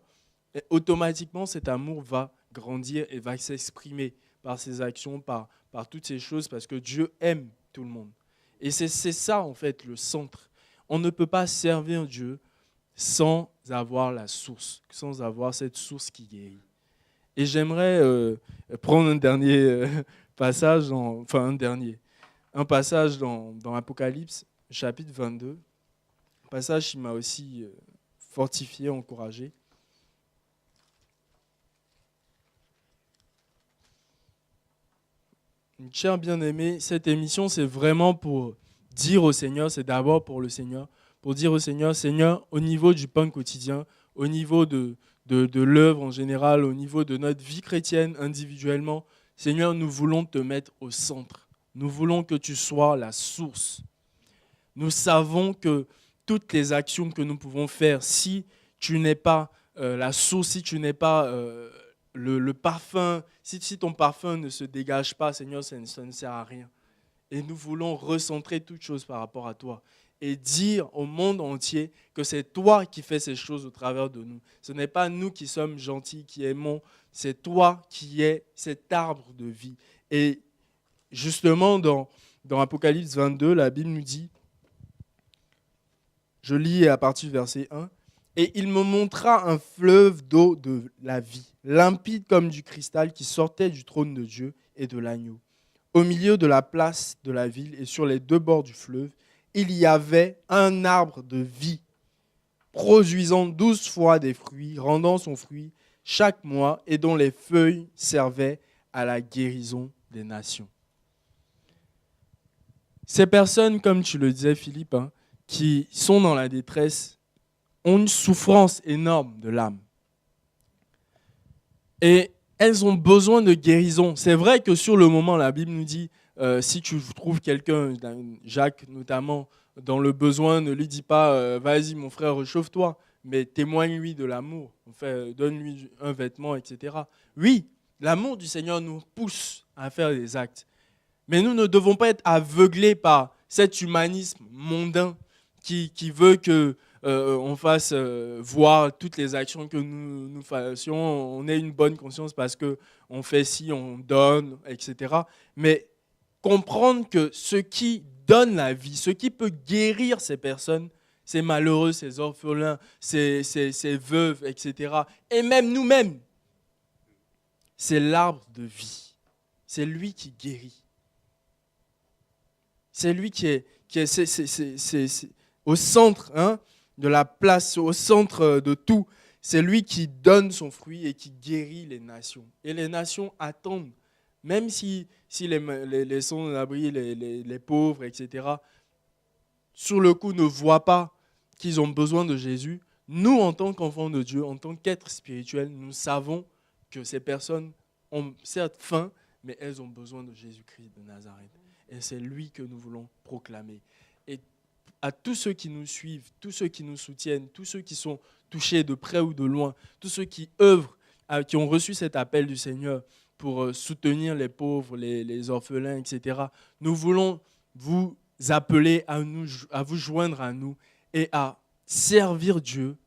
automatiquement cet amour va grandir et va s'exprimer par ses actions, par toutes ces choses, parce que Dieu aime tout le monde. Et c'est ça en fait le centre. On ne peut pas servir Dieu sans avoir la source, sans avoir cette source qui guérit. Et j'aimerais prendre un dernier passage, un passage dans Apocalypse, chapitre 22, un passage qui m'a aussi fortifié, encouragé. Cher bien-aimé, cette émission, c'est vraiment pour dire au Seigneur, c'est d'abord pour le Seigneur, pour dire au Seigneur, Seigneur, au niveau du pain quotidien, au niveau de l'œuvre en général, au niveau de notre vie chrétienne individuellement, Seigneur, nous voulons te mettre au centre. Nous voulons que tu sois la source. Nous savons que toutes les actions que nous pouvons faire, si tu n'es pas la source, si tu n'es pas le parfum, si ton parfum ne se dégage pas, Seigneur, ça ne sert à rien. Et nous voulons recentrer toutes choses par rapport à toi et dire au monde entier que c'est toi qui fais ces choses au travers de nous. Ce n'est pas nous qui sommes gentils, qui aimons, c'est toi qui es cet arbre de vie. Et justement, dans Apocalypse 22, la Bible nous dit, je lis à partir du verset 1, « Et il me montra un fleuve d'eau de la vie, limpide comme du cristal qui sortait du trône de Dieu et de l'agneau. Au milieu de la place de la ville et sur les deux bords du fleuve, il y avait un arbre de vie, produisant 12 fois des fruits, rendant son fruit chaque mois et dont les feuilles servaient à la guérison des nations. » Ces personnes, comme tu le disais Philippe, qui sont dans la détresse, ont une souffrance énorme de l'âme. Et elles ont besoin de guérison. C'est vrai que sur le moment, la Bible nous dit, si tu trouves quelqu'un, Jacques notamment, dans le besoin, ne lui dis pas, vas-y mon frère, réchauffe-toi, mais témoigne-lui de l'amour, donne-lui un vêtement, etc. Oui, l'amour du Seigneur nous pousse à faire des actes. Mais nous ne devons pas être aveuglés par cet humanisme mondain qui veut qu'on fasse voir toutes les actions que nous fassions, on ait une bonne conscience parce qu'on fait ci, on donne, etc. Mais comprendre que ce qui donne la vie, ce qui peut guérir ces personnes, ces malheureux, ces orphelins, ces veuves, etc. Et même nous-mêmes, c'est l'arbre de vie. C'est lui qui guérit. C'est lui qui est au centre de la place, au centre de tout. C'est lui qui donne son fruit et qui guérit les nations. Et les nations attendent, même si les sans-abri, les pauvres, etc., sur le coup ne voient pas qu'ils ont besoin de Jésus. Nous, en tant qu'enfants de Dieu, en tant qu'êtres spirituels, nous savons que ces personnes ont certes faim, mais elles ont besoin de Jésus-Christ de Nazareth. Et c'est lui que nous voulons proclamer. Et à tous ceux qui nous suivent, tous ceux qui nous soutiennent, tous ceux qui sont touchés de près ou de loin, tous ceux qui œuvrent qui ont reçu cet appel du Seigneur pour soutenir les pauvres, les orphelins, etc. Nous voulons vous appeler à vous joindre à nous et à servir Dieu,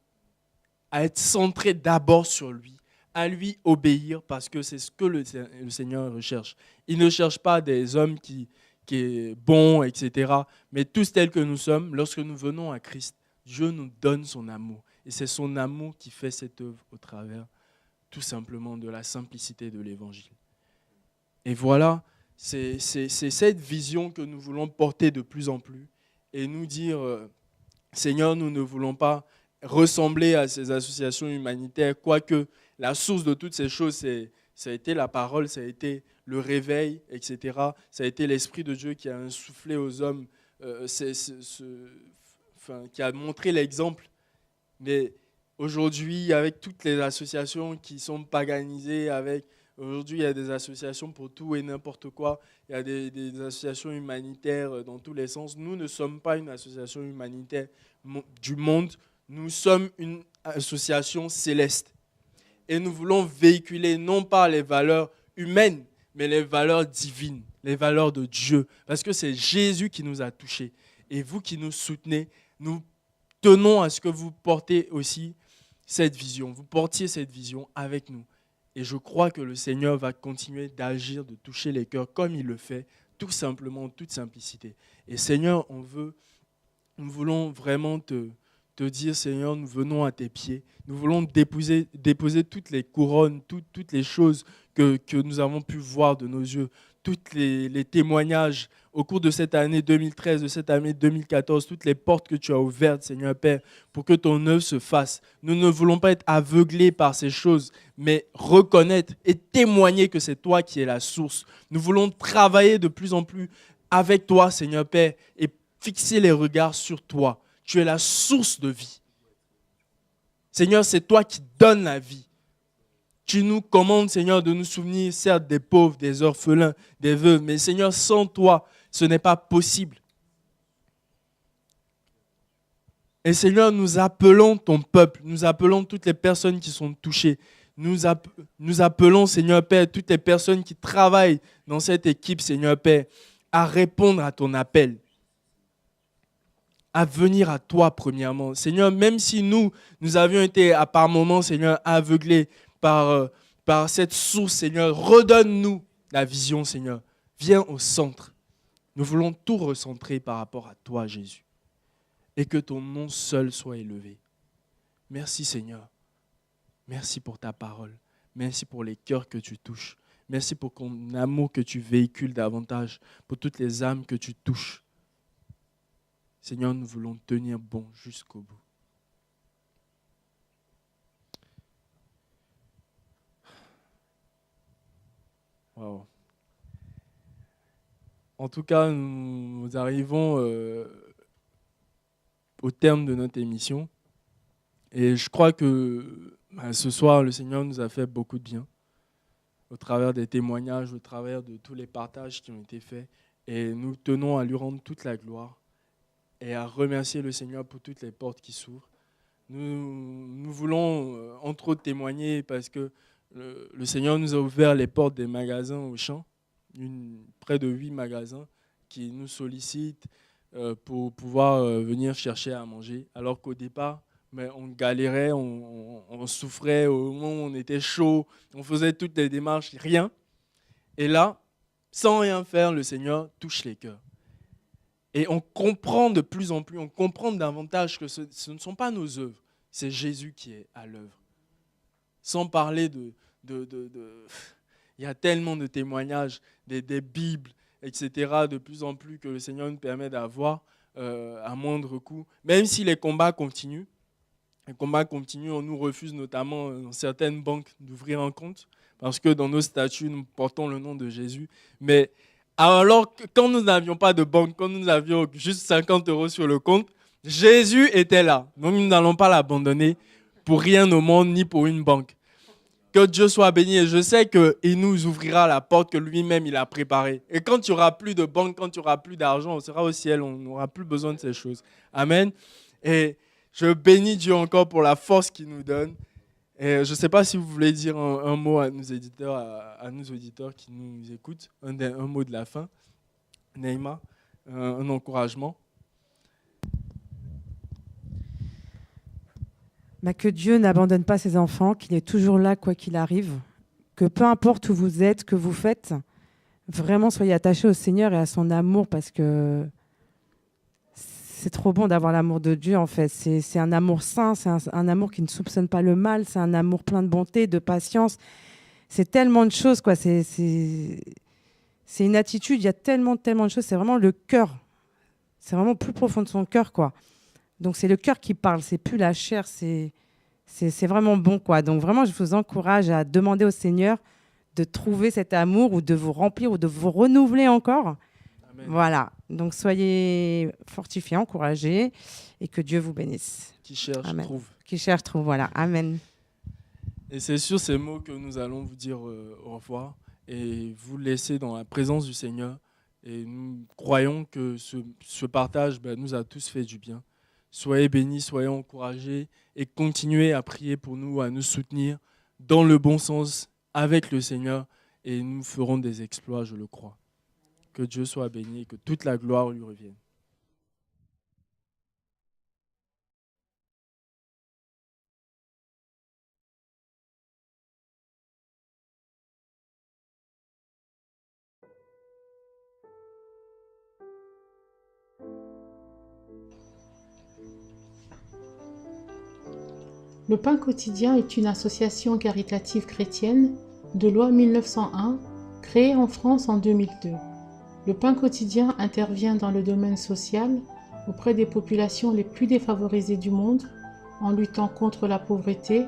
à être centré d'abord sur lui, à lui obéir parce que c'est ce que le Seigneur recherche. Il ne cherche pas des hommes qui est bon, etc. Mais tous tels que nous sommes, lorsque nous venons à Christ, Dieu nous donne son amour. Et c'est son amour qui fait cette œuvre au travers, tout simplement, de la simplicité de l'Évangile. Et voilà, c'est cette vision que nous voulons porter de plus en plus et nous dire, Seigneur, nous ne voulons pas ressembler à ces associations humanitaires, quoique la source de toutes ces choses, ça a été la parole, ça a été le réveil, etc. Ça a été l'Esprit de Dieu qui a insufflé aux hommes, qui a montré l'exemple. Mais aujourd'hui, avec toutes les associations qui sont paganisées, aujourd'hui, il y a des associations pour tout et n'importe quoi. Il y a des associations humanitaires dans tous les sens. Nous ne sommes pas une association humanitaire du monde. Nous sommes une association céleste. Et nous voulons véhiculer non pas les valeurs humaines, mais les valeurs divines, les valeurs de Dieu. Parce que c'est Jésus qui nous a touchés. Et vous qui nous soutenez, nous tenons à ce que vous portez aussi cette vision. Vous portiez cette vision avec nous. Et je crois que le Seigneur va continuer d'agir, de toucher les cœurs comme il le fait, tout simplement, en toute simplicité. Et Seigneur, nous voulons vraiment te dire, Seigneur, nous venons à tes pieds. Nous voulons déposer toutes les couronnes, toutes les choses que nous avons pu voir de nos yeux, tous les témoignages au cours de cette année 2013, de cette année 2014, toutes les portes que tu as ouvertes, Seigneur Père, pour que ton œuvre se fasse. Nous ne voulons pas être aveuglés par ces choses, mais reconnaître et témoigner que c'est toi qui es la source. Nous voulons travailler de plus en plus avec toi, Seigneur Père, et fixer les regards sur toi. Tu es la source de vie. Seigneur, c'est toi qui donnes la vie. Tu nous commandes, Seigneur, de nous souvenir, certes, des pauvres, des orphelins, des veuves, mais Seigneur, sans toi, ce n'est pas possible. Et Seigneur, nous appelons ton peuple, nous appelons toutes les personnes qui sont touchées. Nous appelons, Seigneur Père, toutes les personnes qui travaillent dans cette équipe, Seigneur Père, à répondre à ton appel, à venir à toi premièrement. Seigneur, même si nous avions été à par moments, Seigneur, aveuglés par cette source, Seigneur, redonne-nous la vision, Seigneur. Viens au centre. Nous voulons tout recentrer par rapport à toi, Jésus. Et que ton nom seul soit élevé. Merci, Seigneur. Merci pour ta parole. Merci pour les cœurs que tu touches. Merci pour ton amour que tu véhicules davantage, pour toutes les âmes que tu touches. Seigneur, nous voulons tenir bon jusqu'au bout. Wow. En tout cas, nous arrivons au terme de notre émission. Et je crois que ce soir, le Seigneur nous a fait beaucoup de bien au travers des témoignages, au travers de tous les partages qui ont été faits. Et nous tenons à lui rendre toute la gloire et à remercier le Seigneur pour toutes les portes qui s'ouvrent. Nous voulons, entre autres, témoigner parce que le Seigneur nous a ouvert les portes des magasins au champ, près de 8 magasins qui nous sollicitent pour pouvoir venir chercher à manger. Alors qu'au départ, on galérait, on souffrait, au moment où on était chaud, on faisait toutes les démarches, rien. Et là, sans rien faire, le Seigneur touche les cœurs. Et on comprend de plus en plus, on comprend davantage que ce ne sont pas nos œuvres, c'est Jésus qui est à l'œuvre. Sans parler il y a tellement de témoignages, des Bibles, etc., de plus en plus que le Seigneur nous permet d'avoir à moindre coût. Même si les combats continuent, on nous refuse notamment dans certaines banques d'ouvrir un compte, parce que dans nos statuts, nous portons le nom de Jésus. Mais alors, quand nous n'avions pas de banque, quand nous avions juste 50 € sur le compte, Jésus était là. Donc, nous n'allons pas l'abandonner pour rien au monde, ni pour une banque. Que Dieu soit béni. Et je sais qu'il nous ouvrira la porte que lui-même, il a préparée. Et quand il n'y aura plus de banque, quand il n'y aura plus d'argent, on sera au ciel, on n'aura plus besoin de ces choses. Amen. Et je bénis Dieu encore pour la force qu'il nous donne. Et je ne sais pas si vous voulez dire un mot à nos éditeurs, à nos auditeurs qui nous écoutent, un mot de la fin. Neymar, un encouragement. Que Dieu n'abandonne pas ses enfants, qu'il est toujours là quoi qu'il arrive, que peu importe où vous êtes, que vous faites, vraiment soyez attachés au Seigneur et à son amour, parce que c'est trop bon d'avoir l'amour de Dieu en fait. C'est un amour saint, c'est un amour qui ne soupçonne pas le mal, c'est un amour plein de bonté, de patience. C'est tellement de choses, quoi. C'est une attitude, il y a tellement de choses. C'est vraiment le cœur. C'est vraiment plus profond de son cœur, quoi. Donc c'est le cœur qui parle, c'est plus la chair, c'est vraiment bon, quoi. Donc vraiment, je vous encourage à demander au Seigneur de trouver cet amour ou de vous remplir ou de vous renouveler encore. Amen. Voilà. Donc soyez fortifiés, encouragés et que Dieu vous bénisse. Qui cherche, Amen. trouve. Qui cherche, trouve. Voilà. Amen. Et c'est sur ces mots que nous allons vous dire au revoir et vous laisser dans la présence du Seigneur. Et nous croyons que ce partage nous a tous fait du bien. Soyez bénis, soyez encouragés et continuez à prier pour nous, à nous soutenir dans le bon sens avec le Seigneur et nous ferons des exploits, je le crois. Que Dieu soit béni et que toute la gloire lui revienne. Le Pain quotidien est une association caritative chrétienne de loi 1901, créée en France en 2002. Le Pain quotidien intervient dans le domaine social auprès des populations les plus défavorisées du monde en luttant contre la pauvreté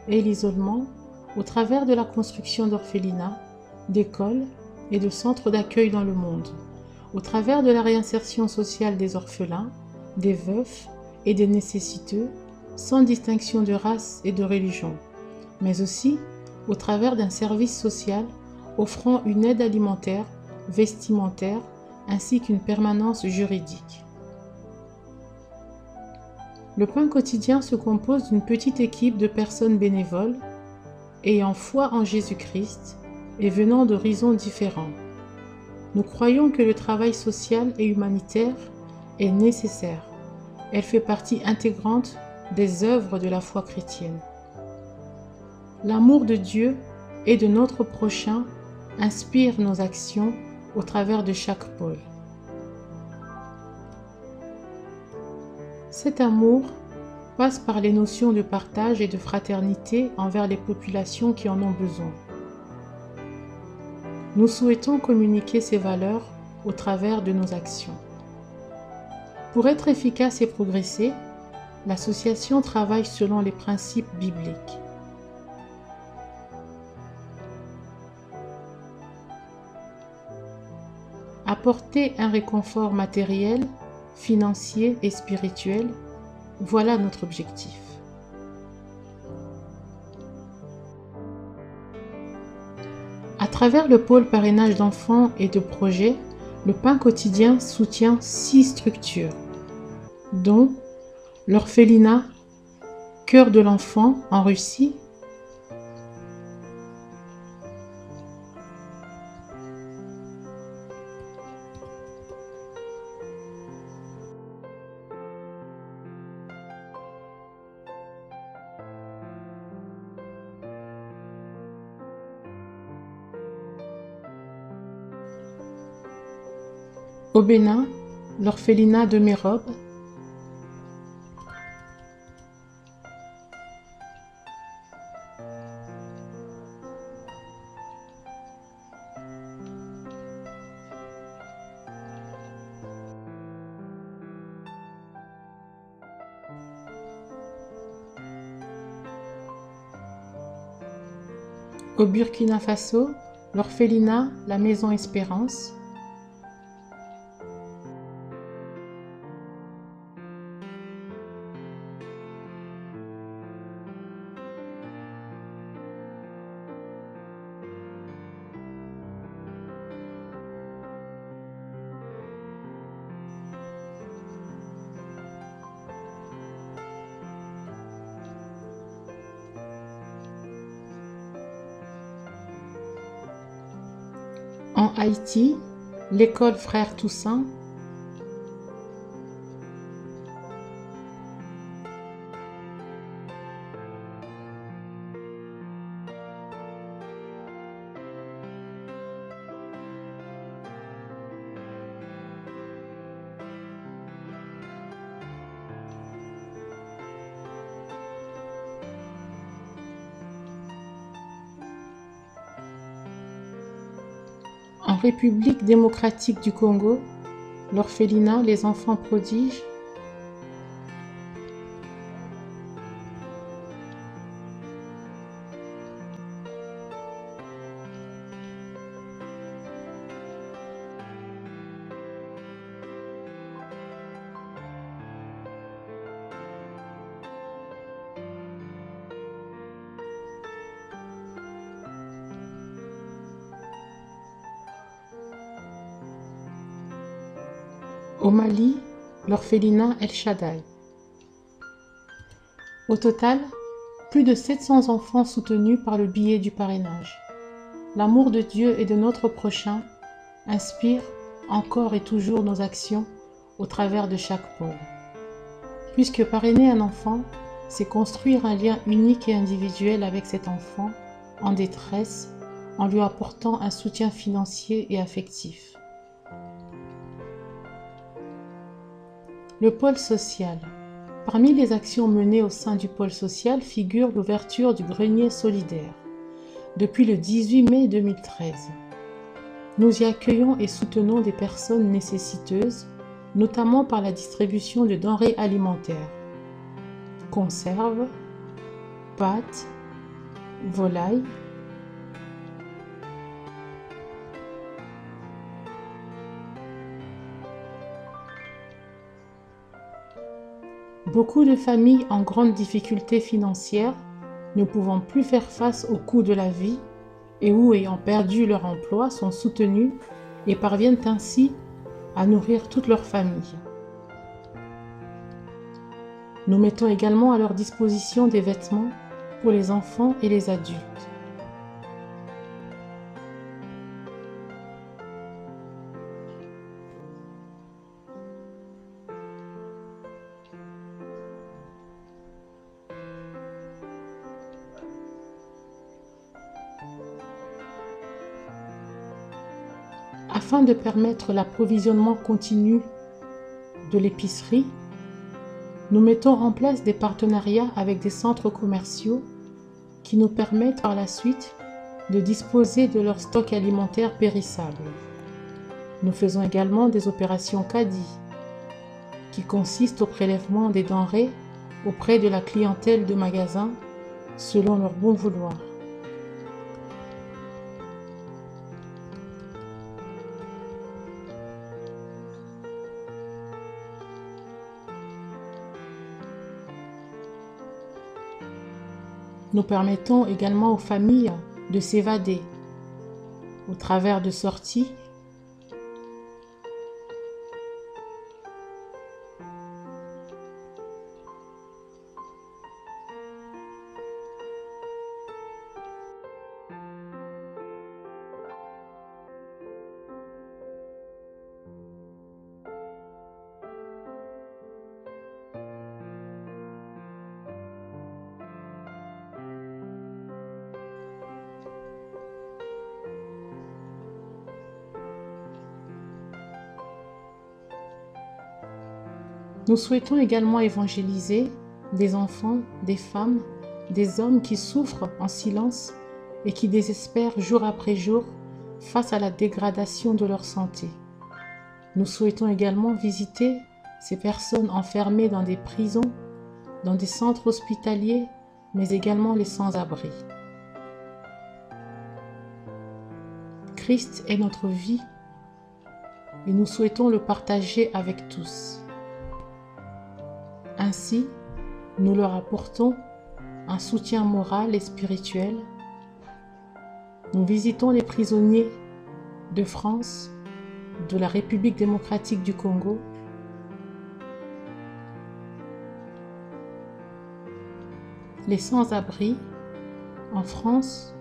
et l'isolement au travers de la construction d'orphelinats, d'écoles et de centres d'accueil dans le monde, au travers de la réinsertion sociale des orphelins, des veufs et des nécessiteux, sans distinction de race et de religion, mais aussi au travers d'un service social offrant une aide alimentaire, vestimentaire, ainsi qu'une permanence juridique. Le Pain quotidien se compose d'une petite équipe de personnes bénévoles, ayant foi en Jésus-Christ et venant d'horizons différents. Nous croyons que le travail social et humanitaire est nécessaire. Elle fait partie intégrante des œuvres de la foi chrétienne. L'amour de Dieu et de notre prochain inspire nos actions au travers de chaque pôle. Cet amour passe par les notions de partage et de fraternité envers les populations qui en ont besoin. Nous souhaitons communiquer ces valeurs au travers de nos actions. Pour être efficace et progresser, l'association travaille selon les principes bibliques. Apporter un réconfort matériel, financier et spirituel, voilà notre objectif. À travers le pôle parrainage d'enfants et de projets, le Pain quotidien soutient 6 structures, dont l'orphelinat Cœur de l'enfant en Russie, au Bénin, l'orphelinat de Mérobe, au Burkina Faso, l'orphelinat La Maison Espérance, En Haïti, l'école Frère Toussaint en République démocratique du Congo, l'orphelinat Les Enfants Prodiges, au Mali, l'orphelinat El Shaddai. Au total, plus de 700 enfants soutenus par le biais du parrainage. L'amour de Dieu et de notre prochain inspire encore et toujours nos actions au travers de chaque pôle. Puisque parrainer un enfant, c'est construire un lien unique et individuel avec cet enfant en détresse, en lui apportant un soutien financier et affectif. Le pôle social. Parmi les actions menées au sein du pôle social figure l'ouverture du grenier solidaire depuis le 18 mai 2013. Nous y accueillons et soutenons des personnes nécessiteuses, notamment par la distribution de denrées alimentaires, conserves, pâtes, volailles, beaucoup de familles en grande difficulté financière, ne pouvant plus faire face au coût de la vie et ou ayant perdu leur emploi sont soutenues et parviennent ainsi à nourrir toute leur famille. Nous mettons également à leur disposition des vêtements pour les enfants et les adultes. Afin de permettre l'approvisionnement continu de l'épicerie, nous mettons en place des partenariats avec des centres commerciaux qui nous permettent par la suite de disposer de leur stock alimentaire périssable. Nous faisons également des opérations caddie qui consistent au prélèvement des denrées auprès de la clientèle de magasins selon leur bon vouloir. Nous permettons également aux familles de s'évader au travers de sorties Nous souhaitons également évangéliser des enfants, des femmes, des hommes qui souffrent en silence et qui désespèrent jour après jour face à la dégradation de leur santé. Nous souhaitons également visiter ces personnes enfermées dans des prisons, dans des centres hospitaliers, mais également les sans-abri. Christ est notre vie et nous souhaitons le partager avec tous. Ainsi, nous leur apportons un soutien moral et spirituel. Nous visitons les prisonniers de France, de la République démocratique du Congo, les sans-abri en France,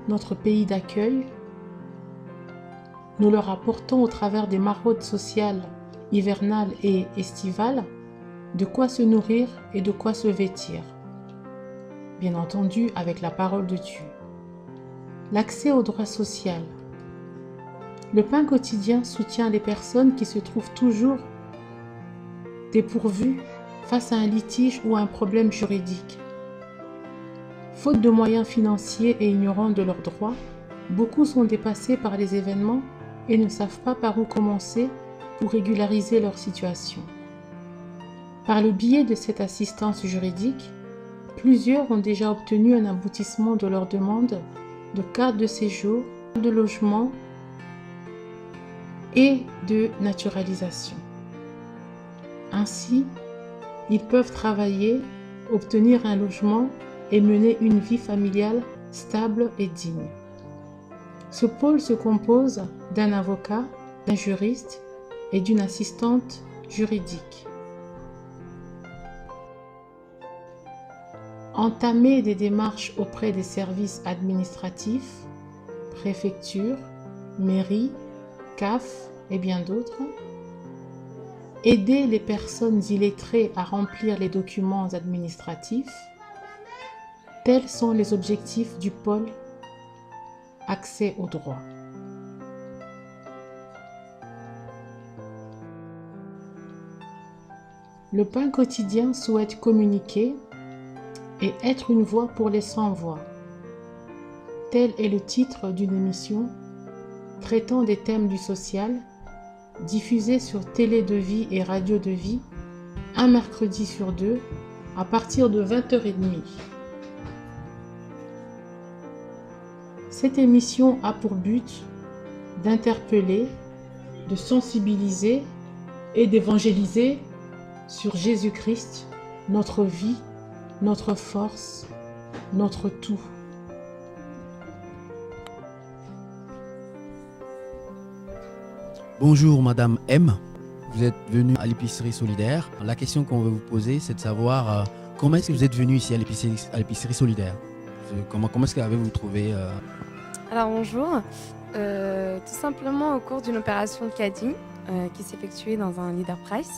notre pays d'accueil, nous leur apportons au travers des maraudes sociales hivernales et estivales de quoi se nourrir et de quoi se vêtir. Bien entendu, avec la parole de Dieu. L'accès aux droits sociaux. Le pain quotidien soutient les personnes qui se trouvent toujours dépourvues face à un litige ou à un problème juridique. Faute de moyens financiers et ignorant de leurs droits, beaucoup sont dépassés par les événements et ne savent pas par où commencer pour régulariser leur situation. Par le biais de cette assistance juridique, plusieurs ont déjà obtenu un aboutissement de leur demande de carte de séjour, de logement et de naturalisation. Ainsi, ils peuvent travailler, obtenir un logement et mener une vie familiale stable et digne. Ce pôle se compose d'un avocat, d'un juriste et d'une assistante juridique. Entamer des démarches auprès des services administratifs, préfecture, mairie, CAF et bien d'autres. Aider les personnes illettrées à remplir les documents administratifs. Tels sont les objectifs du pôle Accès au droit. Le pain quotidien souhaite communiquer et être une voix pour les sans-voix. Tel est le titre d'une émission traitant des thèmes du social, diffusée sur Télé de Vie et Radio de Vie, un mercredi sur 2, à partir de 20h30. Cette émission a pour but d'interpeller, de sensibiliser et d'évangéliser sur Jésus-Christ, notre vie, notre force, notre tout. Bonjour Madame M, vous êtes venue à l'épicerie solidaire. La question qu'on veut vous poser, c'est de savoir comment est-ce que vous êtes venu ici à l'épicerie solidaire. Comment est-ce que avez-vous trouvé Alors bonjour, tout simplement au cours d'une opération de caddie qui s'effectuait dans un Leader Price.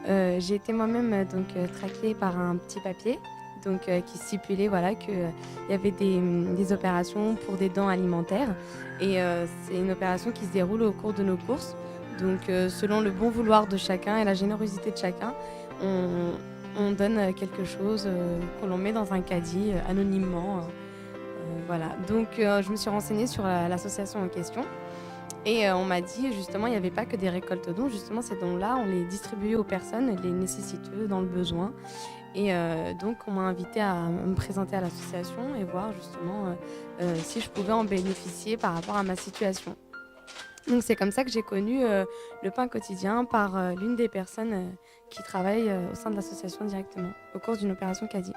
J'ai été moi-même traquée par un petit papier qui stipulait qu'il y avait des opérations pour des dents alimentaires et c'est une opération qui se déroule au cours de nos courses. Donc selon le bon vouloir de chacun et la générosité de chacun, on donne quelque chose que l'on met dans un caddie anonymement. Voilà. Donc je me suis renseignée sur l'association en question. Et on m'a dit, justement, il n'y avait pas que des récoltes dons. Justement, ces dons-là, on les distribuait aux personnes, les nécessiteux, dans le besoin. Et donc, on m'a invité à me présenter à l'association et voir, justement, si je pouvais en bénéficier par rapport à ma situation. Donc, c'est comme ça que j'ai connu le pain quotidien par l'une des personnes qui travaille au sein de l'association directement, au cours d'une opération caddie.